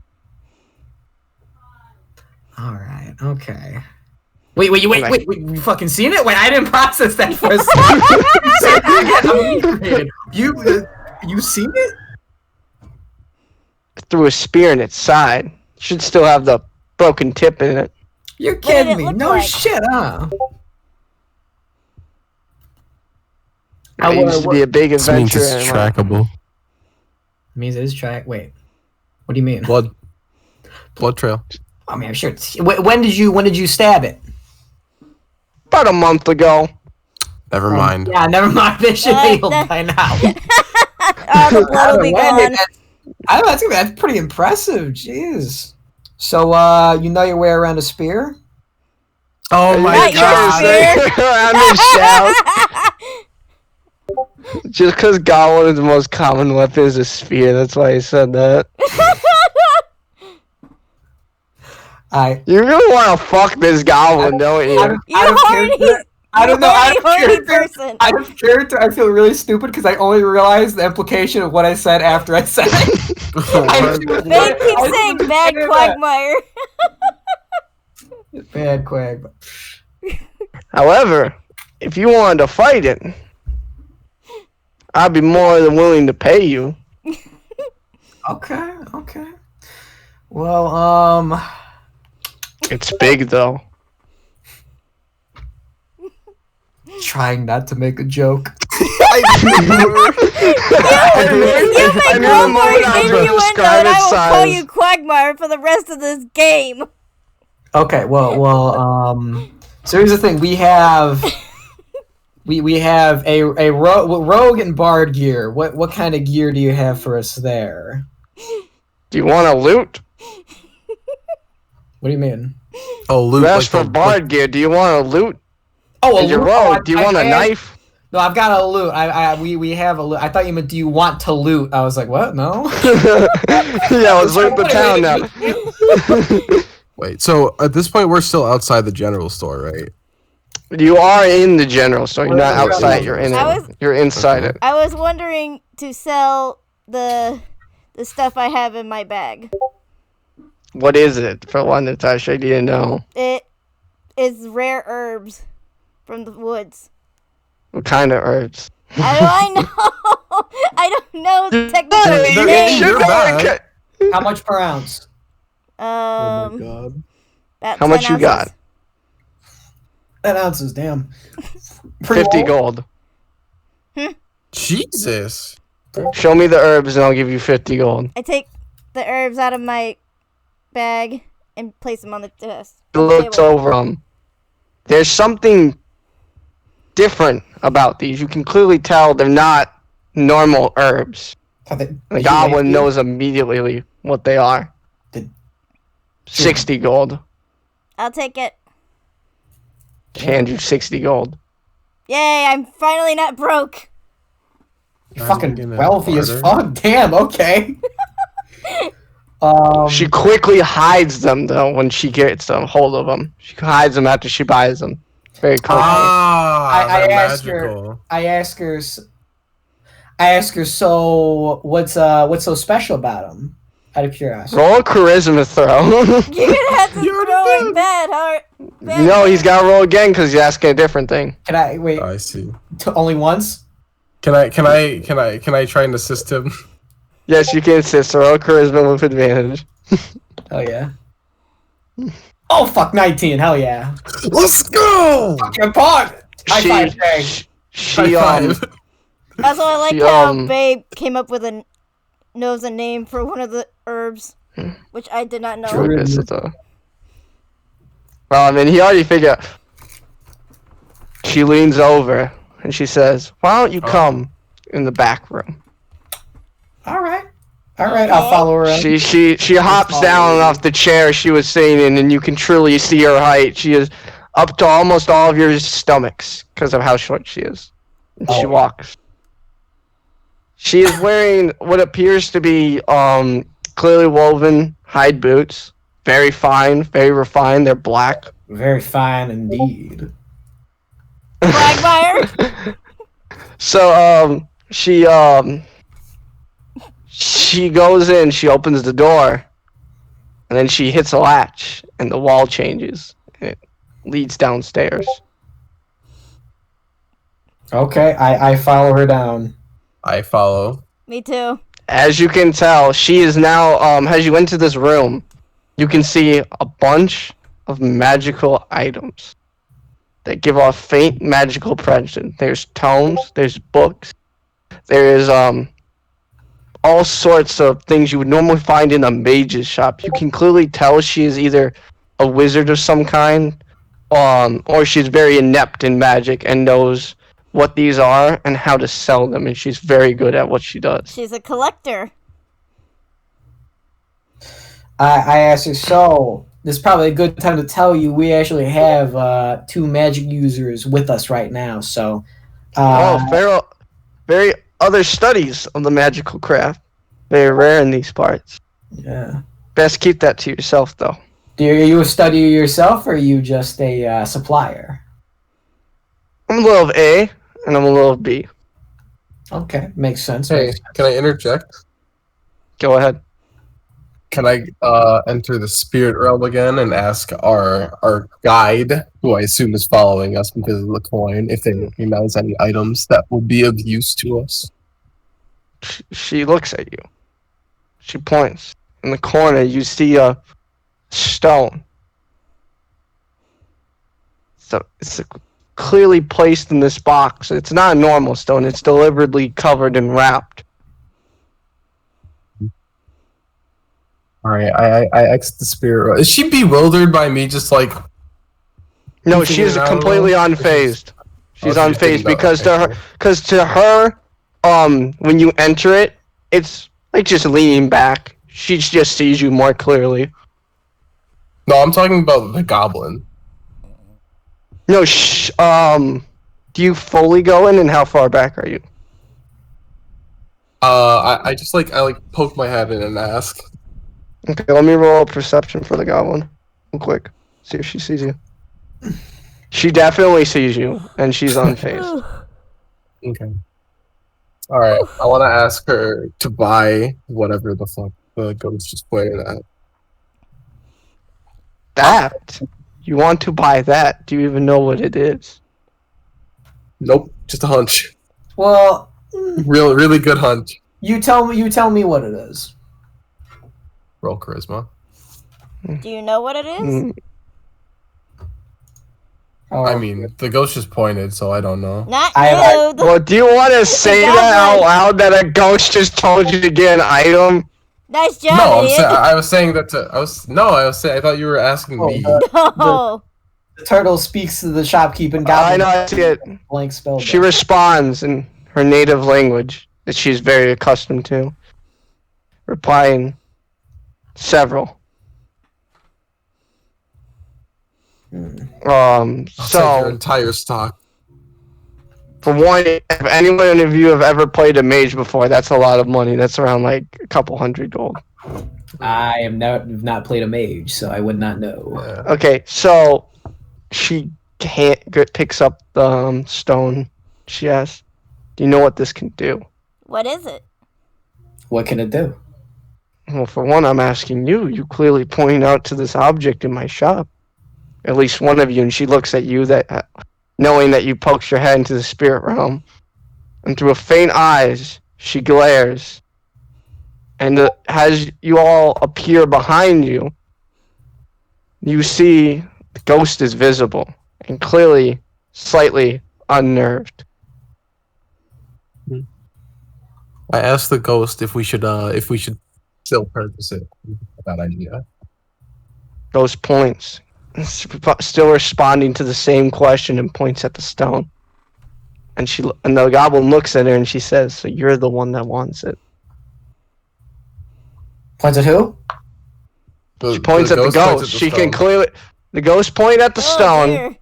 Speaker 2: All right. Okay. Wait! You fucking seen it? Wait, I didn't process that for a second. You seen it?
Speaker 1: Threw a spear in its side. Should still have the broken tip in it.
Speaker 2: You're
Speaker 3: What did
Speaker 2: kidding
Speaker 3: it
Speaker 2: me?
Speaker 3: look
Speaker 2: No
Speaker 3: like?
Speaker 2: shit, huh?
Speaker 1: It used to be a big
Speaker 4: This means
Speaker 1: adventure.
Speaker 4: it's
Speaker 1: and,
Speaker 4: trackable.
Speaker 2: Means it is track. Wait. What do you mean?
Speaker 4: Blood trail.
Speaker 2: I mean, I'm sure. When did you stab it?
Speaker 1: about a month ago.
Speaker 4: Never mind.
Speaker 2: Yeah, never mind. They should be healed
Speaker 3: that-
Speaker 2: by now.
Speaker 3: The blood will be gone.
Speaker 2: I don't know. That's pretty impressive. Jeez. So, you know your way around a spear?
Speaker 4: Oh my
Speaker 3: Not your
Speaker 4: god.
Speaker 3: spear.
Speaker 1: I'm just shout. Just because goblin is the most common weapon is a spear. That's why I said that. You really want to fuck this goblin, don't you?
Speaker 3: You horny.
Speaker 2: I don't know.
Speaker 3: Horny person.
Speaker 2: Out of character, I feel really stupid because I only realized the implication of what I said after I said it.
Speaker 3: They keep saying bad quagmire.
Speaker 2: Bad quag.
Speaker 1: However, if you wanted to fight it, I'd be more than willing to pay you.
Speaker 2: Okay. Well,
Speaker 1: It's big though.
Speaker 2: trying not to make a joke.
Speaker 3: You make one more innuendo and I will call you quagmire for the rest of this game.
Speaker 2: Okay, well, so here's the thing. We have a rogue and bard gear. What kind of gear do you have for us there?
Speaker 1: Do you want to loot?
Speaker 2: What do you mean?
Speaker 4: Oh, loot.
Speaker 1: That's
Speaker 4: like
Speaker 1: for bard gear. Do you want to loot?
Speaker 2: Oh,
Speaker 1: And you're rogue. Do you want a knife?
Speaker 2: No, I've got a loot. We have a loot. I thought you meant, do you want to loot? I was like, what? No.
Speaker 1: Yeah, let's loot the town now.
Speaker 4: Wait, so at this point we're still outside the general store, right?
Speaker 1: You are in the general store. You're not outside. You're in
Speaker 3: I
Speaker 1: it. You're inside it.
Speaker 3: I was wondering to sell the stuff I have in my bag.
Speaker 1: What is it? For one, Natasha, I didn't know.
Speaker 3: It is rare herbs from the woods.
Speaker 1: What kind of herbs?
Speaker 3: How do I know? I don't know the technical
Speaker 4: They're
Speaker 3: name.
Speaker 4: in your bag.
Speaker 2: How much per ounce?
Speaker 4: Oh my god.
Speaker 3: About
Speaker 1: How
Speaker 3: 10
Speaker 1: much you
Speaker 3: ounces.
Speaker 1: got?
Speaker 2: 10 ounces, damn.
Speaker 1: 50 gold.
Speaker 4: Jesus.
Speaker 1: Show me the herbs and I'll give you 50 gold.
Speaker 3: I take the herbs out of my bag and place them on the desk.
Speaker 1: He looks over them. There's something different about these. You can clearly tell they're not normal herbs. The goblin knows immediately what they are. 60 gold.
Speaker 3: I'll take it.
Speaker 1: Hand you 60 gold.
Speaker 3: Yay, I'm finally not broke.
Speaker 2: You're fucking wealthy as fuck. Damn, okay.
Speaker 1: She quickly hides them, though, when she gets a hold of them. She hides them after she buys them. Very quickly.
Speaker 2: I ask her, so what's so special about them? Out of curiosity.
Speaker 1: Roll a charisma throw.
Speaker 3: You're gonna have to throw it bad.
Speaker 1: No, he's gotta roll again because you're asking a different thing.
Speaker 2: Can I wait?
Speaker 4: I see.
Speaker 2: Only once?
Speaker 4: Can I try and assist him?
Speaker 1: Yes, you can assist. Roll charisma with advantage.
Speaker 2: Oh yeah. Oh fuck, 19. Hell yeah.
Speaker 4: Let's go.
Speaker 2: Fucking pod. High five, Jay.
Speaker 1: She
Speaker 3: Also, I like how Babe came up with knows a name for one of the herbs, which I did not know.
Speaker 1: Well, I mean, he already figured out. She leans over and she says, "Why don't you come in the back room?"
Speaker 2: All right, I'll follow her.
Speaker 1: She hops down off the chair she was sitting in, and you can truly see her height. She is up to almost all of your stomachs because of how short she is. And she walks. She is wearing what appears to be clearly woven hide boots. Very fine, very refined. They're black.
Speaker 2: Very fine indeed.
Speaker 3: Quagmire.
Speaker 1: So she goes in. She opens the door, and then she hits a latch, and the wall changes. And it leads downstairs.
Speaker 2: Okay, I follow her down.
Speaker 4: I follow.
Speaker 3: Me too.
Speaker 1: As you can tell, she is now, as you enter this room, you can see a bunch of magical items that give off faint magical presence. There's tomes, there's books, there is, all sorts of things you would normally find in a mage's shop. You can clearly tell she is either a wizard of some kind, or she's very inept in magic and knows what these are and how to sell them, and she's very good at what she does.
Speaker 3: She's a collector.
Speaker 2: I asked her, so this is probably a good time to tell you we actually have 2 magic users with us right now. So,
Speaker 1: very other studies of the magical craft. Very rare in these parts.
Speaker 2: Yeah.
Speaker 1: Best keep that to yourself, though.
Speaker 2: Are you a studier yourself, or are you just a supplier?
Speaker 1: I'm a little of A, and I'm a little of B.
Speaker 2: Okay, makes sense.
Speaker 4: Hey, can I interject?
Speaker 1: Go ahead.
Speaker 4: Can I enter the spirit realm again and ask our guide, who I assume is following us because of the coin, if they recognize any items that will be of use to us?
Speaker 1: She looks at you. She points. In the corner, you see a stone. So it's clearly placed in this box. It's not a normal stone. It's deliberately covered and wrapped.
Speaker 4: All right, I exit the spirit realm. Is she bewildered by me just like...
Speaker 1: No, she is completely unfazed. She's unfazed because to her, when you enter it, it's like just leaning back. She just sees you more clearly.
Speaker 4: No, I'm talking about the goblin.
Speaker 1: No, do you fully go in, and how far back are you?
Speaker 4: I just I poke my head in and ask.
Speaker 1: Okay, let me roll a perception for the goblin, real quick. See if she sees you. She definitely sees you, and she's unfazed.
Speaker 4: Okay. All right. I want to ask her to buy whatever the fuck the ghost just pointed at.
Speaker 1: That? You want to buy that? Do you even know what it is?
Speaker 4: Nope, just a hunch.
Speaker 2: Well,
Speaker 4: Really good hunch.
Speaker 2: you tell me what it is.
Speaker 4: Roll charisma.
Speaker 3: Do you know what it is?
Speaker 1: Mm,
Speaker 2: Oh,
Speaker 4: I mean, the ghost just pointed, so I don't know.
Speaker 3: Not
Speaker 2: I-
Speaker 3: you.
Speaker 1: Well, do you want to say that out loud that a ghost just told you to get an item?
Speaker 3: Nice job,
Speaker 4: No,
Speaker 3: idiot.
Speaker 4: I was saying that to. I thought you were asking me.
Speaker 3: No.
Speaker 2: The turtle speaks to the shopkeep and
Speaker 1: I
Speaker 2: goblin.
Speaker 1: know, I see it.
Speaker 2: Blank spell.
Speaker 1: She
Speaker 2: book.
Speaker 1: responds in her native language that she's very accustomed to, replying several.
Speaker 4: I'll take your
Speaker 1: So,
Speaker 4: entire stock.
Speaker 1: for one, if anyone of you have ever played a mage before, that's a lot of money. That's around like a couple hundred gold.
Speaker 2: I am not played a mage, so I would not know.
Speaker 4: Yeah.
Speaker 1: Okay, so she picks up the stone. She asks, "Do you know what this can do?"
Speaker 3: What is it?
Speaker 2: What can it do?
Speaker 1: Well, for one, I'm asking you. You clearly point out to this object in my shop. At least one of you, and she looks at you, that knowing that you poked your head into the spirit realm, and through a faint eyes, she glares, and as you all appear behind you, you see the ghost is visible and clearly slightly unnerved.
Speaker 4: I asked the ghost if we should still purchase it. Bad idea.
Speaker 1: Ghost points, still responding to the same question, and points at the stone. And the goblin looks at her and she says, "So you're the one that wants it."
Speaker 2: Points at who?
Speaker 1: She points at the ghost. She can clearly. The ghost point at the stone,
Speaker 3: Dear.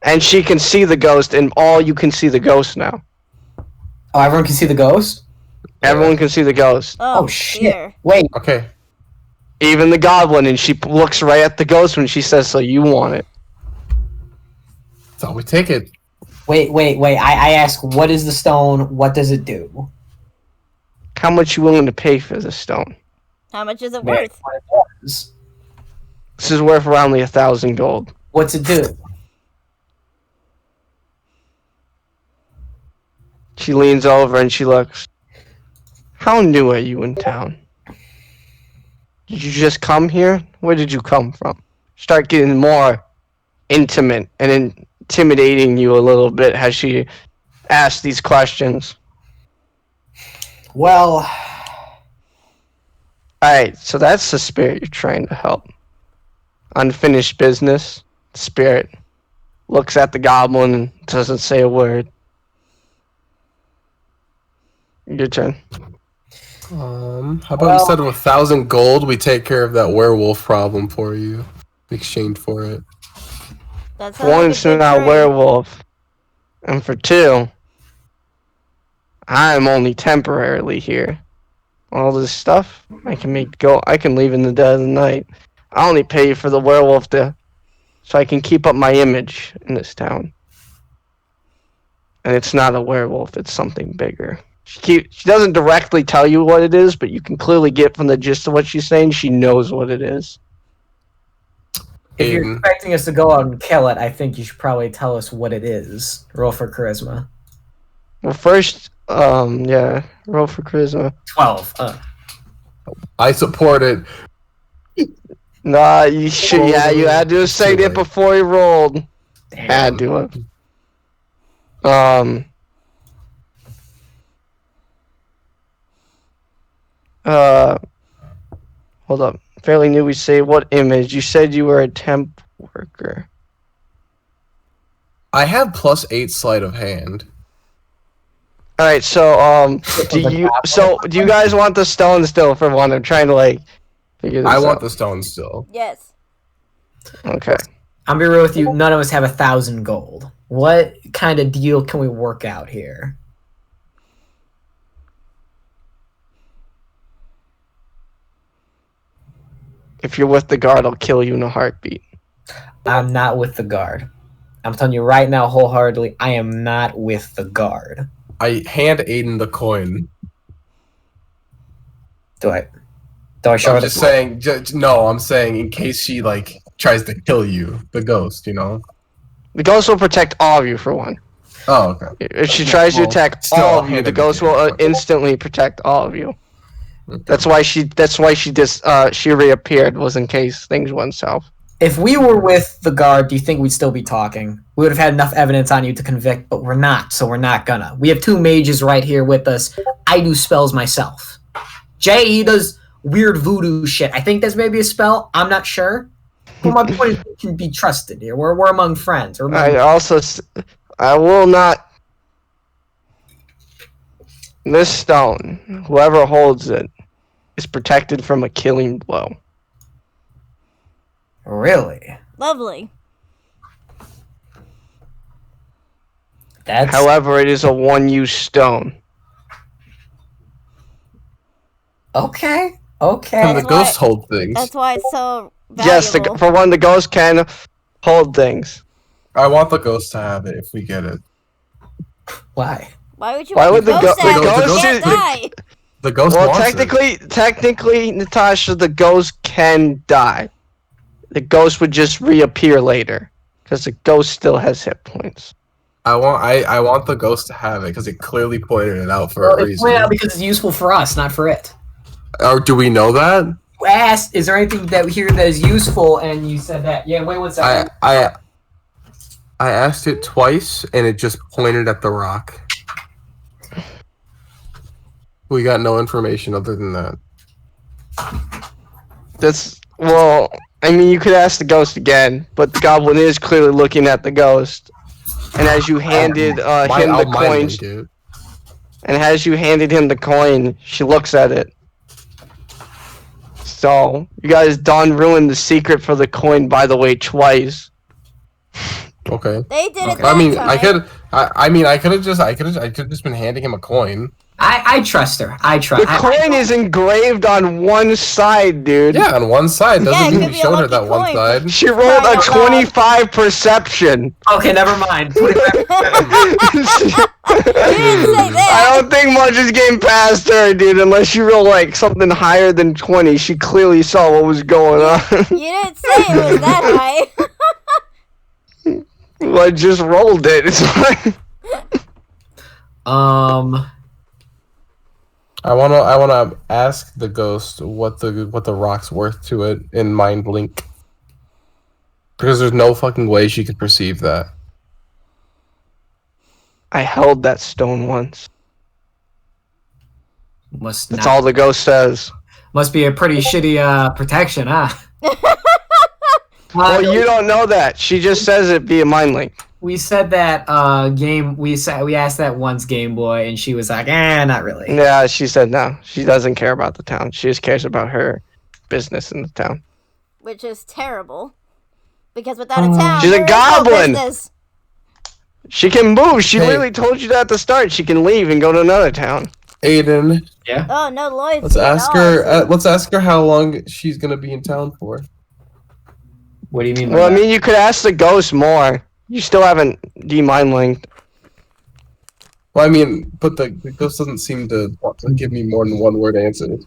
Speaker 1: and she can see the ghost, and all you can see the ghost now.
Speaker 2: Oh, everyone can see the ghost?
Speaker 1: Everyone can see the ghost,
Speaker 3: Oh,
Speaker 2: Oh, shit.
Speaker 3: dear.
Speaker 2: Wait,
Speaker 4: Okay.
Speaker 1: even the goblin, and she looks right at the ghost when she says, "So you want it?"
Speaker 4: So we take it.
Speaker 2: wait. I ask, what is the stone? What does it do?
Speaker 1: How much you willing to pay for the stone?
Speaker 3: How much is it
Speaker 2: Wait,
Speaker 3: worth?
Speaker 2: what it does.
Speaker 1: This is worth around 1,000 gold.
Speaker 2: What's it do?
Speaker 1: She leans over and she looks. How new are you in town? Did you just come here? Where did you come from? Start getting more intimate and intimidating you a little bit as she asks these questions.
Speaker 2: Well,
Speaker 1: Alright, so that's the spirit you're trying to help. Unfinished business. Spirit looks at the goblin and doesn't say a word. Your turn.
Speaker 4: How about instead of 1,000 gold, we take care of that werewolf problem for you in exchange for it?
Speaker 3: That's
Speaker 1: For one, it's not a werewolf. And for two, I'm only temporarily here. All this stuff, I can leave in the dead of the night. I only pay you for the werewolf so I can keep up my image in this town. And it's not a werewolf, it's something bigger. She doesn't directly tell you what it is, but you can clearly get from the gist of what she's saying, she knows what it is.
Speaker 2: if you're expecting us to go out and kill it, I think you should probably tell us what it is. Roll for charisma.
Speaker 1: Well, first, roll for charisma.
Speaker 2: 12.
Speaker 4: I support it.
Speaker 1: Nah, you should. Yeah, you had to have said it before you rolled. Had to have. Hold up. Fairly new. We say what image? You said you were a temp worker.
Speaker 4: I have +8 sleight of hand.
Speaker 1: All right. So do you guys want the stone still? For one, I'm trying to figure this out.
Speaker 4: I want the stone still.
Speaker 3: Yes.
Speaker 1: Okay.
Speaker 2: I'm be real with you. None of us have 1,000 gold. What kind of deal can we work out here?
Speaker 1: If you're with the guard, I'll kill you in a heartbeat.
Speaker 2: I'm not with the guard. I'm telling you right now, wholeheartedly, I am not with the guard.
Speaker 4: I hand Aiden the coin.
Speaker 2: Do I show
Speaker 4: I'm
Speaker 2: her
Speaker 4: just saying. No, I'm saying in case she like tries to kill you, the ghost. You know.
Speaker 1: The ghost will protect all of you for one.
Speaker 4: Oh, okay.
Speaker 1: If she tries to attack
Speaker 4: still,
Speaker 1: all
Speaker 4: I'll
Speaker 1: of you,
Speaker 4: hand
Speaker 1: the
Speaker 4: it
Speaker 1: ghost
Speaker 4: again.
Speaker 1: will
Speaker 4: Okay.
Speaker 1: instantly protect all of you.
Speaker 4: Okay.
Speaker 1: That's why she reappeared, was in case things went south.
Speaker 2: If we were with the guard, do you think we'd still be talking? We would have had enough evidence on you to convict, but we're not, so we're not gonna. We have 2 mages right here with us. I do spells myself. Jay, he does weird voodoo shit. I think that's maybe a spell. I'm not sure. But my point is, we can be trusted here. We're among friends.
Speaker 1: I will not. This stone, whoever holds it, is protected from a killing blow.
Speaker 2: Really?
Speaker 3: Lovely.
Speaker 1: However, it is a one-use stone.
Speaker 2: Okay.
Speaker 4: Can the ghost hold things?
Speaker 3: That's why it's so
Speaker 1: Yes,
Speaker 3: valuable.
Speaker 1: for one, the ghost can hold things.
Speaker 4: I want the ghost to have it if we get it.
Speaker 2: Why?
Speaker 3: Why would you
Speaker 1: Why
Speaker 3: want
Speaker 1: would the
Speaker 3: ghost have it?
Speaker 1: ghost
Speaker 3: You can't
Speaker 1: is-
Speaker 3: die.
Speaker 4: The ghost
Speaker 1: Well,
Speaker 4: wants it.
Speaker 1: technically, Natasha, the ghost can die. The ghost would just reappear later, because the ghost still has hit points.
Speaker 4: I want the ghost to have it because it clearly pointed it out for a
Speaker 2: It's
Speaker 4: reason.
Speaker 2: pointed out because it's useful for us, not for it.
Speaker 4: Or do we know that?
Speaker 2: You asked, is there anything that here that is useful? And you said that. Yeah, wait 1 second.
Speaker 4: I asked it twice and it just pointed at the rock. We got no information other than that.
Speaker 1: Well, I mean, you could ask the ghost again, but the goblin is clearly looking at the ghost. And as you handed him the coin, she looks at it. So you guys done ruined the secret for the coin, by the way, twice.
Speaker 4: Okay.
Speaker 3: They did it that
Speaker 4: I mean,
Speaker 3: time.
Speaker 4: I could have just been handing him a coin.
Speaker 2: I trust her.
Speaker 1: The coin is engraved on one side, dude.
Speaker 4: Yeah, on one side.
Speaker 3: Yeah, it
Speaker 4: Doesn't mean
Speaker 3: could
Speaker 4: we
Speaker 3: be a
Speaker 4: showed her
Speaker 3: lucky
Speaker 4: that one
Speaker 3: coin.
Speaker 4: side.
Speaker 1: She rolled a
Speaker 3: Crying out loud.
Speaker 1: 25 perception.
Speaker 2: Okay, never mind.
Speaker 3: You didn't say that.
Speaker 1: I don't think much is getting past her, dude, unless you roll like something higher than 20. She clearly saw what was going on.
Speaker 3: You didn't say it was that high.
Speaker 1: Well, I just rolled it. It's fine.
Speaker 4: I wanna ask the ghost what the rock's worth to it in mind link. Because there's no fucking way she could perceive that.
Speaker 1: I held that stone once.
Speaker 2: Must
Speaker 1: That's all the ghost says.
Speaker 2: Must be a pretty shitty protection, huh?
Speaker 1: Well, you don't know that. She just says it via mind link.
Speaker 2: We said that we asked that once Game Boy and she was like, not really.
Speaker 1: Yeah, she said no. She doesn't care about the town. She just cares about her business in the town.
Speaker 3: Which is terrible. Because without a town,
Speaker 1: She's a
Speaker 3: there is no
Speaker 1: goblin.
Speaker 3: business.
Speaker 1: She can move. She
Speaker 4: Hey.
Speaker 1: literally told you that at the start. She can leave and go to another town.
Speaker 4: Aiden,
Speaker 2: Yeah.
Speaker 3: Oh, no loyalty.
Speaker 4: let's ask
Speaker 3: at
Speaker 4: her.
Speaker 3: all.
Speaker 4: Let's ask her how long she's gonna be in town for.
Speaker 2: What do you mean?
Speaker 1: Well, I
Speaker 2: by that?
Speaker 1: mean, you could ask the ghost more. You still haven't de-mind linked.
Speaker 4: Well, I mean, but the ghost doesn't seem to want to give me more than one word answers.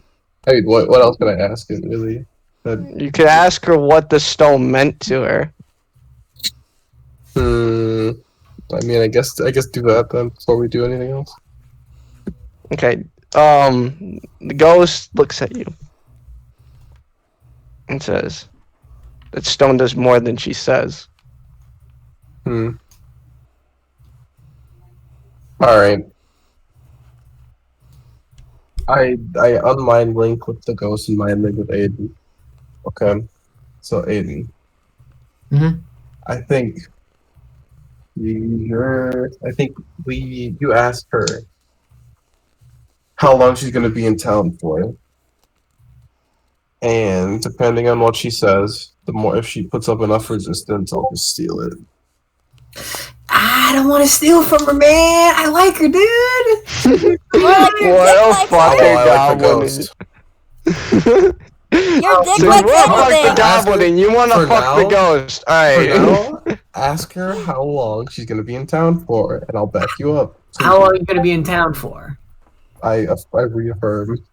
Speaker 4: I mean, what else can I ask it really?
Speaker 1: You could ask her what the stone meant to her.
Speaker 4: I mean, I guess do that then before we do anything else.
Speaker 1: Okay. The ghost looks at you and says, "That stone does more than she says."
Speaker 4: All right. I unmind link with the ghost and mind link with Aiden. Okay. So Aiden.
Speaker 2: Mhm.
Speaker 4: I think you asked her how long she's gonna be in town for. And depending on what she says, the more if she puts up enough resistance, I'll just steal it.
Speaker 2: I don't want to steal from her, man. I like her, dude.
Speaker 3: More like your
Speaker 1: What
Speaker 3: dick
Speaker 1: a
Speaker 3: likes
Speaker 1: fucking
Speaker 3: her.
Speaker 4: I like the
Speaker 1: goblin.
Speaker 4: ghost.
Speaker 3: Your dick
Speaker 1: So you
Speaker 3: likes
Speaker 1: want to fuck the
Speaker 3: anything.
Speaker 1: goblin and you want to
Speaker 4: For
Speaker 1: fuck the
Speaker 4: now-
Speaker 1: ghost.
Speaker 4: For
Speaker 1: Alright.
Speaker 4: now, ask her how long she's gonna be in town for, and I'll back you up. So
Speaker 2: How long are you going to be in town for?
Speaker 4: I reaffirm.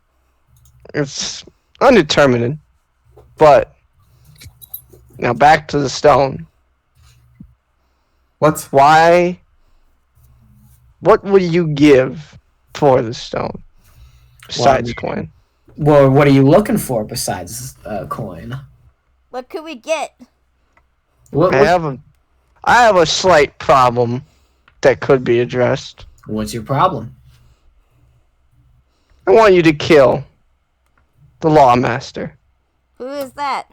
Speaker 1: It's undetermined. But now back to the stone.
Speaker 4: What?
Speaker 1: Why? What would you give for the stone? Besides coin.
Speaker 2: Well, what are you looking for besides coin?
Speaker 3: What could we get?
Speaker 2: What,
Speaker 1: I have a slight problem that could be addressed.
Speaker 2: what's your problem?
Speaker 1: I want you to kill the lawmaster.
Speaker 3: Who is that?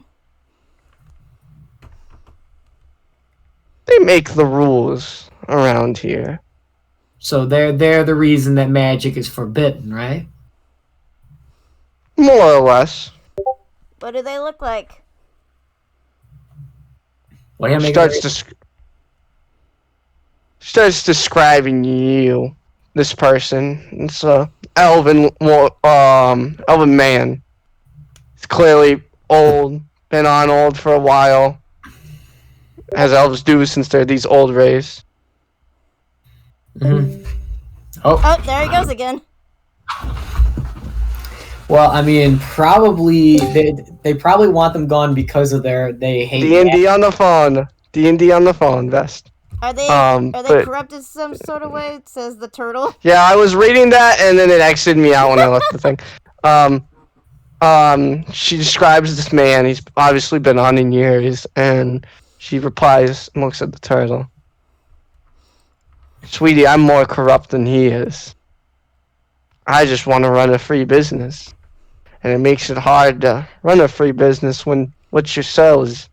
Speaker 1: They make the rules around here.
Speaker 2: So they're the reason that magic is forbidden, right?
Speaker 1: More or less.
Speaker 3: What do they look like?
Speaker 2: What do you
Speaker 1: Starts describing you, this person. It's a elven man. He's clearly old, been on old for a while, as elves do since they're these old race.
Speaker 2: Mm-hmm.
Speaker 3: Oh, there he goes again.
Speaker 2: Well, I mean, probably they probably want them gone because of they hate
Speaker 1: D&D on the phone. D&D on the phone, Vest.
Speaker 3: Are they
Speaker 1: but-
Speaker 3: corrupted some sort of way? Says the turtle.
Speaker 1: Yeah, I was reading that and then it exited me out when I left the thing. She describes this man. He's obviously been on in years, and she replies and looks at the turtle. Sweetie, I'm more corrupt than he is. I just want to run a free business. And it makes it hard to run a free business when what you sell is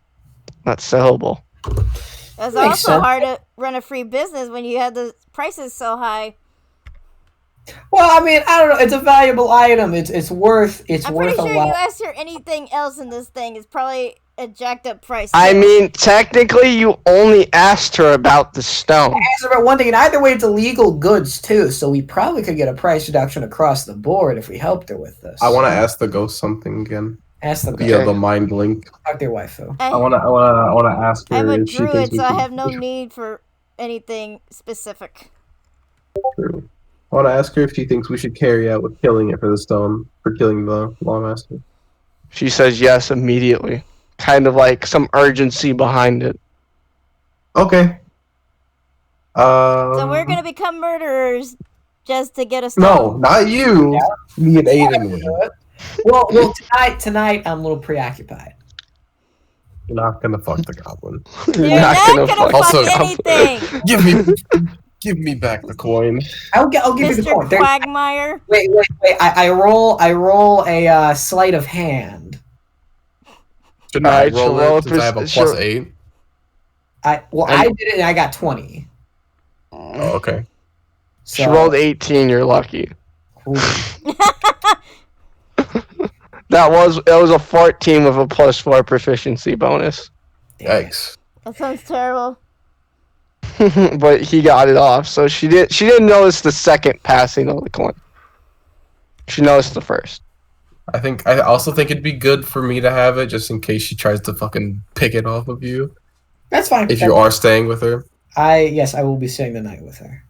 Speaker 1: not sellable.
Speaker 3: It's
Speaker 2: Makes
Speaker 3: also
Speaker 2: sense.
Speaker 3: hard to run a free business when you have the prices so high.
Speaker 2: Well, I mean, I don't know. It's a valuable item. It's worth
Speaker 3: I'm
Speaker 2: worth
Speaker 3: pretty
Speaker 2: a
Speaker 3: sure
Speaker 2: lot.
Speaker 3: you asked her anything else in this thing is probably a jacked up price.
Speaker 1: I
Speaker 3: too.
Speaker 1: mean, technically, you only asked her about the stone.
Speaker 2: Ask about one thing, and either way, it's illegal goods too. So we probably could get a price reduction across the board if we helped her with this.
Speaker 4: I want to ask the ghost something again
Speaker 2: ask them.
Speaker 4: via the mind link.
Speaker 2: Talk to your waifu.
Speaker 4: I wanna ask her
Speaker 3: I'm a
Speaker 4: if she thinks
Speaker 3: druid,
Speaker 4: we
Speaker 3: so I
Speaker 4: should.
Speaker 3: have no need for anything specific.
Speaker 4: True. I want to ask her if she thinks we should carry out with killing it for the stone, for killing the lawmaster.
Speaker 1: She says yes immediately. Kind of like some urgency behind it.
Speaker 4: Okay.
Speaker 3: So we're gonna become murderers just to get a stone.
Speaker 4: No, not you. Me and Aiden will.
Speaker 2: Well, tonight I'm a little preoccupied.
Speaker 4: You're not gonna fuck the goblin.
Speaker 3: You're not gonna fuck
Speaker 4: Also-
Speaker 3: anything,
Speaker 4: Give me back the coin.
Speaker 2: I'll give you the
Speaker 3: Mr.
Speaker 2: point. There-
Speaker 3: Quagmire.
Speaker 2: Wait. I roll a sleight of hand.
Speaker 4: Shouldn't I
Speaker 1: Alright, so
Speaker 4: roll
Speaker 1: roll
Speaker 4: it since I have a
Speaker 1: sure.
Speaker 4: +8?
Speaker 2: I did it and I got 20.
Speaker 4: Oh, okay.
Speaker 2: So,
Speaker 1: She rolled 18, you're lucky.
Speaker 2: Ooh.
Speaker 1: That was a 14 with a +4 proficiency bonus.
Speaker 4: Yikes.
Speaker 3: That sounds terrible.
Speaker 1: But he got it off, so she didn't notice the second passing of the coin. She noticed the first.
Speaker 4: I also think it'd be good for me to have it just in case she tries to fucking pick it off of you.
Speaker 2: That's fine.
Speaker 4: If you are staying with her.
Speaker 2: Yes, I will be staying the night with her.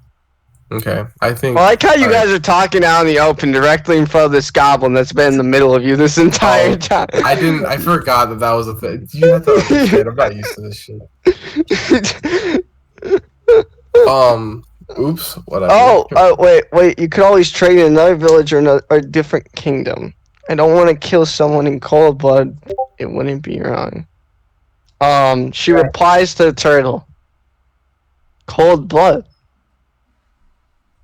Speaker 4: Okay. I think
Speaker 1: I like how you
Speaker 4: Alright.
Speaker 1: guys are talking out in the open directly in front of this goblin that's been in the middle of you this entire
Speaker 4: Oh,
Speaker 1: time.
Speaker 4: I forgot that was a thing. You have to understand, I'm not used to this shit. Oops, whatever.
Speaker 1: Wait, you could always trade in another village or a different kingdom. I don't want to kill someone in cold blood. It wouldn't be wrong. She replies to the turtle. Cold blood.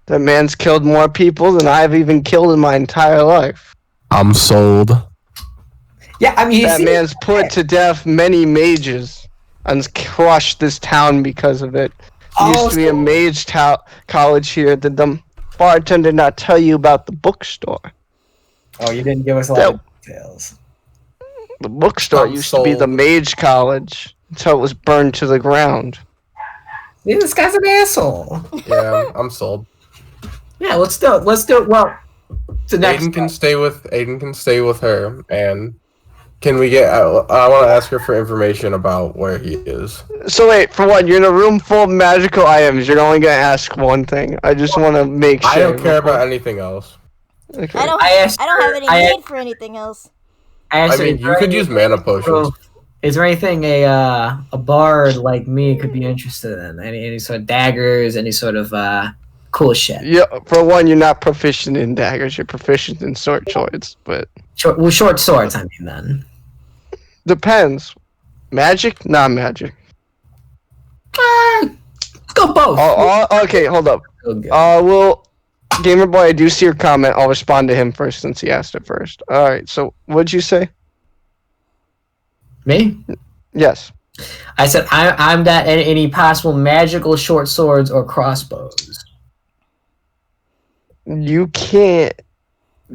Speaker 1: That man's killed more people than I've even killed in my entire life.
Speaker 4: I'm sold.
Speaker 2: Yeah, I mean,
Speaker 1: That man's put to death many mages and crushed this town because of it. There used to be a mage college here. Did the bartender not tell you about the bookstore?
Speaker 2: Oh, you didn't give us a lot of details.
Speaker 1: The bookstore
Speaker 4: I'm
Speaker 1: used to be the
Speaker 4: sold.
Speaker 1: mage college until it was burned to the ground.
Speaker 2: Yeah, this guy's an asshole.
Speaker 4: Yeah, I'm sold.
Speaker 2: Yeah, let's do it. Let's do it. Well, the next.
Speaker 4: Aiden can stay with her, and Can we get? I want to ask her for information about where he is.
Speaker 1: So wait, for one, you're in a room full of magical items. You're only gonna ask one thing. I just want to make sure.
Speaker 4: I don't care about anything else.
Speaker 1: Okay.
Speaker 3: I don't have any need for anything else.
Speaker 4: I mean, you could use mana potions.
Speaker 2: Is there anything a bard like me could be interested in? Any sort of daggers? Any sort of cool shit?
Speaker 1: Yeah. For one, you're not proficient in daggers. You're proficient in short swords, but
Speaker 2: short swords. I mean, then
Speaker 1: depends. Magic, not magic.
Speaker 2: Let's go both.
Speaker 1: Okay, hold up. Well, Gamer Boy, I do see your comment. I'll respond to him first since he asked it first. All right. So, what'd you say?
Speaker 2: Me?
Speaker 1: Yes.
Speaker 2: I said I'm that any possible magical short swords or crossbows.
Speaker 1: You can't.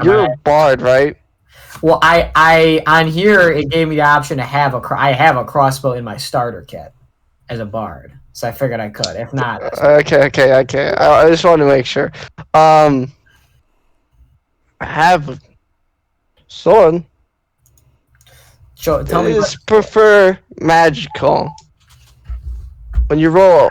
Speaker 1: You're a bard, right?
Speaker 2: Well, I on here it gave me the option to have I have a crossbow in my starter kit as a bard, so I figured I could. If not,
Speaker 1: Okay. I just want to make sure. I have a sword.
Speaker 2: tell me.
Speaker 1: Just prefer magical. When you roll,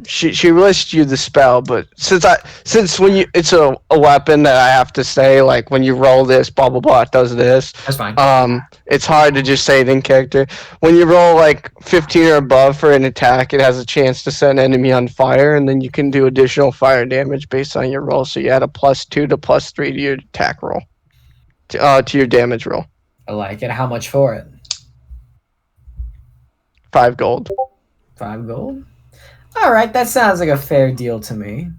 Speaker 1: she lists you the spell, but since when you it's a weapon that I have to say, like when you roll this, blah blah blah, it does this.
Speaker 2: That's fine.
Speaker 1: It's hard to just say it in character. When you roll like 15 or above for an attack, it has a chance to set an enemy on fire, and then you can do additional fire damage based on your roll. So you add a +2 to +3 to your attack roll, to your damage roll.
Speaker 2: I like it. How much for it?
Speaker 1: 5 gold.
Speaker 2: 5 gold. All right, that sounds like a fair deal to me.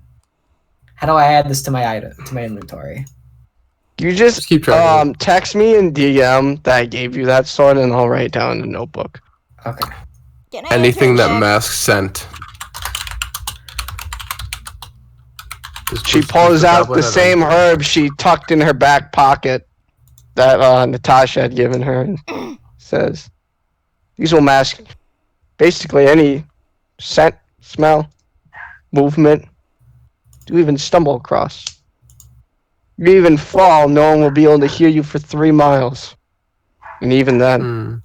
Speaker 2: How do I add this to my inventory?
Speaker 1: You just
Speaker 4: keep trying.
Speaker 1: Text me in DM that I gave you that sword, and I'll write down in the notebook.
Speaker 2: Okay.
Speaker 4: Anything that Mask sent.
Speaker 1: She pulls out the same herb she tucked in her back pocket that Natasha had given her, and says, "These will mask basically any scent, smell, movement. You even stumble across. You even fall, no one will be able to hear you for 3 miles. And even then."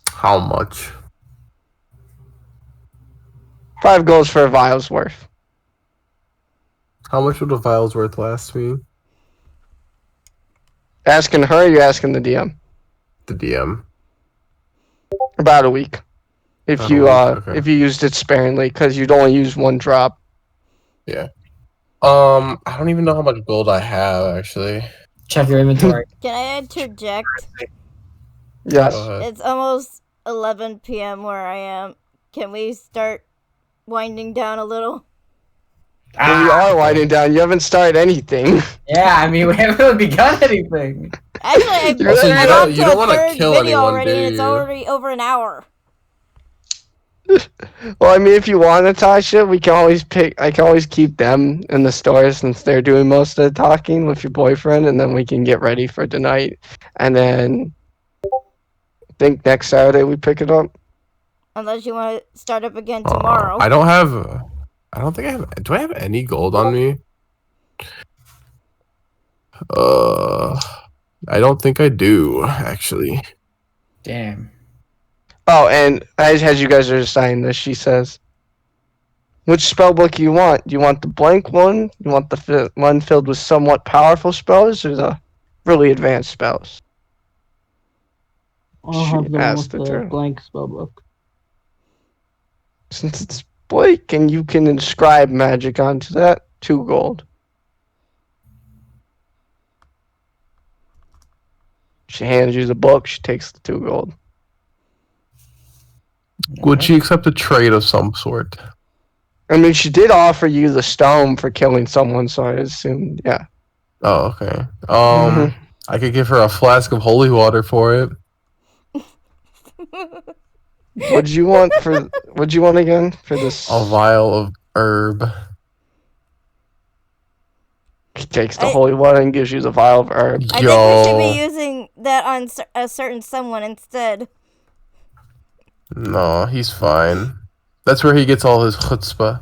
Speaker 4: How much?
Speaker 1: 5 goals for a vial's worth.
Speaker 4: How much would a vial's worth last me?
Speaker 1: Asking her, or you're asking the DM?
Speaker 4: The DM.
Speaker 1: About a week. If you used it sparingly, because you'd only use 1 drop.
Speaker 4: Yeah. I don't even know how much gold I have actually.
Speaker 2: Check your inventory.
Speaker 3: Can I interject?
Speaker 1: Yes.
Speaker 3: It's almost 11 p.m. where I am. Can we start winding down a little?
Speaker 1: Well, we are winding down. You haven't started anything.
Speaker 2: Yeah, I mean, we haven't really begun anything.
Speaker 3: Actually,
Speaker 4: you don't want to kill anyone,
Speaker 3: already, and it's already over an hour.
Speaker 1: Well, I mean, if you want Natasha, I can always keep them in the store since they're doing most of the talking with your boyfriend, and then we can get ready for tonight. And then I think next Saturday we pick it up.
Speaker 3: Unless you want to start up again tomorrow.
Speaker 4: I don't think I have. Do I have any gold on me? I don't think I do, actually.
Speaker 2: Damn.
Speaker 1: Oh, and as you guys are deciding this, she says, "Which spell book do you want? Do you want the blank one? You want the one filled with somewhat powerful spells, or the really advanced spells?"
Speaker 6: I'll have the one with the blank spell book.
Speaker 1: Since it's blank and you can inscribe magic onto that, 2 gold. She hands you the book, she takes the 2 gold.
Speaker 4: Would she accept a trade of some sort?
Speaker 1: I mean, she did offer you the stone for killing someone, so I assume, yeah.
Speaker 4: Oh, okay. I could give her a flask of holy water for it.
Speaker 1: What'd you want again for this?
Speaker 4: A vial of herb.
Speaker 1: She takes the holy water and gives you the vial of herb.
Speaker 3: I think we should be using that on a certain someone instead.
Speaker 4: No, he's fine. That's where he gets all his chutzpah.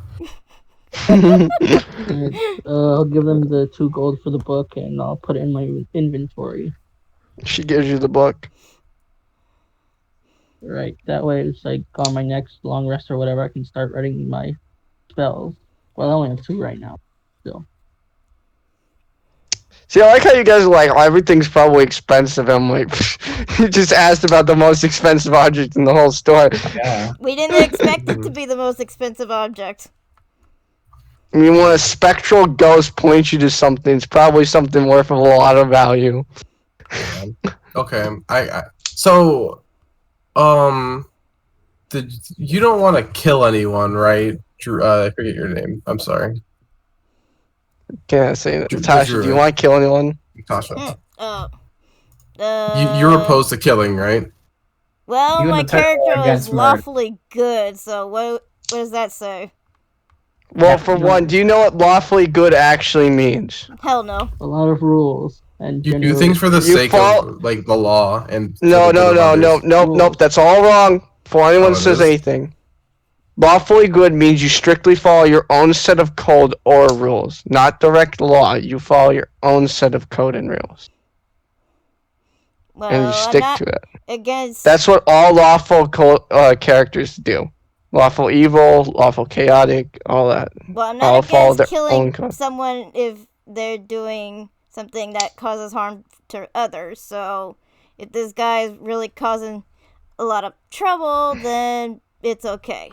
Speaker 6: I'll give them the 2 gold for the book, and I'll put it in my inventory.
Speaker 1: She gives you the book.
Speaker 6: Right. That way, it's like on my next long rest or whatever, I can start writing my spells. Well, I only have 2 right now. Still.
Speaker 1: See, I like how you guys are like, oh, everything's probably expensive. I'm like, you just asked about the most expensive object in the whole store.
Speaker 2: Yeah.
Speaker 3: We didn't expect it to be the most expensive object.
Speaker 1: I mean, when a spectral ghost points you to something, it's probably something worth a lot of value.
Speaker 4: Okay. So, you don't want to kill anyone, right? Drew, I forget your name. I'm sorry.
Speaker 1: Can't say that.
Speaker 4: Drew,
Speaker 1: Natasha, do you want to kill anyone?
Speaker 4: Natasha.
Speaker 3: Mm,
Speaker 4: You're opposed to killing, right?
Speaker 3: Well,
Speaker 2: You and
Speaker 3: my
Speaker 2: the turtle
Speaker 3: character
Speaker 2: are
Speaker 3: is
Speaker 2: against murder.
Speaker 3: lawfully good, so what does that say?
Speaker 1: Well, for one, do you know what lawfully good actually means?
Speaker 3: Hell no.
Speaker 6: A lot of rules and
Speaker 4: You do things for the sake of like the law and
Speaker 1: No. That's all wrong. Before anyone says anything, lawfully good means you strictly follow your own set of code or rules, not direct law. You follow your own set of code and rules,
Speaker 3: Well,
Speaker 1: and you stick to it.
Speaker 3: Against.
Speaker 1: That's what all lawful characters do. Lawful evil, lawful chaotic, all that.
Speaker 3: Well, I'm
Speaker 1: all
Speaker 3: not
Speaker 1: follow
Speaker 3: against
Speaker 1: their
Speaker 3: killing
Speaker 1: own code.
Speaker 3: someone if they're doing something that causes harm to others. So, if this guy is really causing a lot of trouble, then it's okay.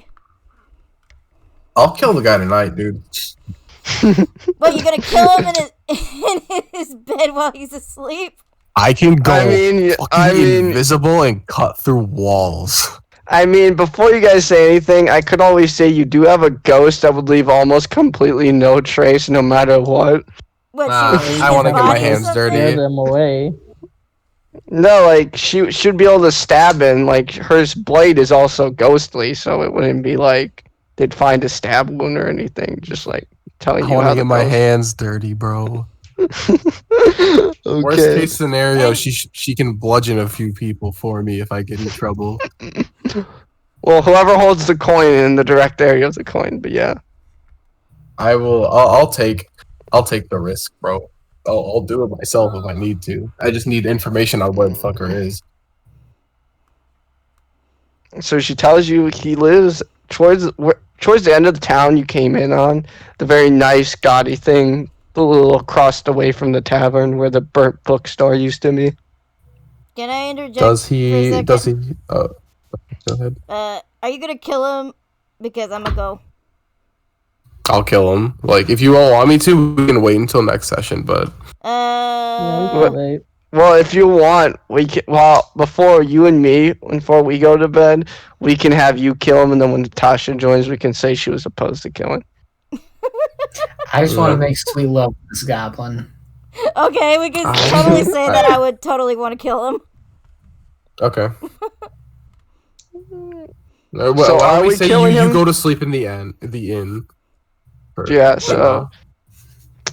Speaker 4: I'll kill the guy tonight, dude.
Speaker 3: But you're gonna kill him in his bed while he's asleep?
Speaker 4: I can go
Speaker 1: I mean,
Speaker 4: invisible and cut through walls.
Speaker 1: I mean, before you guys say anything, I could always say you do have a ghost that would leave almost completely no trace no matter what.
Speaker 3: What,
Speaker 4: I want to get my hands dirty.
Speaker 6: Scare them away.
Speaker 1: No, like, she should be able to stab him. Like, her blade is also ghostly, so it wouldn't be like they'd find a stab wound or anything. Just, like, telling you how to
Speaker 4: I want to get my hands dirty, bro.
Speaker 1: Okay.
Speaker 4: Worst case scenario, she can bludgeon a few people for me if I get in trouble.
Speaker 1: Well, whoever holds the coin in the direct area of the coin, but yeah.
Speaker 4: I will. I'll take the risk, bro. I'll do it myself if I need to. I just need information on where the fucker is.
Speaker 1: So she tells you he lives towards the end of the town you came in on, the very nice, gaudy thing, a little across away from the tavern where the burnt bookstore used to be.
Speaker 3: Can I interject?
Speaker 4: Does he? Go ahead.
Speaker 3: Are you gonna kill him? Because I'm gonna go.
Speaker 4: I'll kill him. Like, if you all want me to, we can wait until next session, but...
Speaker 6: Yeah,
Speaker 1: well, if you want, we can... Well, before you and me, before we go to bed, we can have you kill him, and then when Natasha joins, we can say she was opposed to killing.
Speaker 2: I just want to make sweet love with this goblin.
Speaker 3: Okay, we can totally say that I would totally want to kill him.
Speaker 4: Okay.
Speaker 1: So
Speaker 4: why don't we say
Speaker 1: killing him?
Speaker 4: You go to sleep in the inn.
Speaker 1: Yeah, so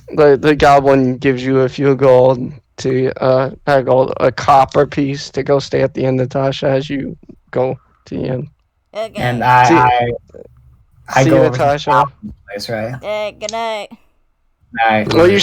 Speaker 1: the goblin gives you a few gold to a copper piece to go stay at the inn, Natasha, as you go to the inn.
Speaker 3: Okay.
Speaker 2: And I
Speaker 1: see
Speaker 2: go
Speaker 1: Natasha.
Speaker 2: over to the place, right?
Speaker 3: Good night.
Speaker 2: Night.
Speaker 1: Well, you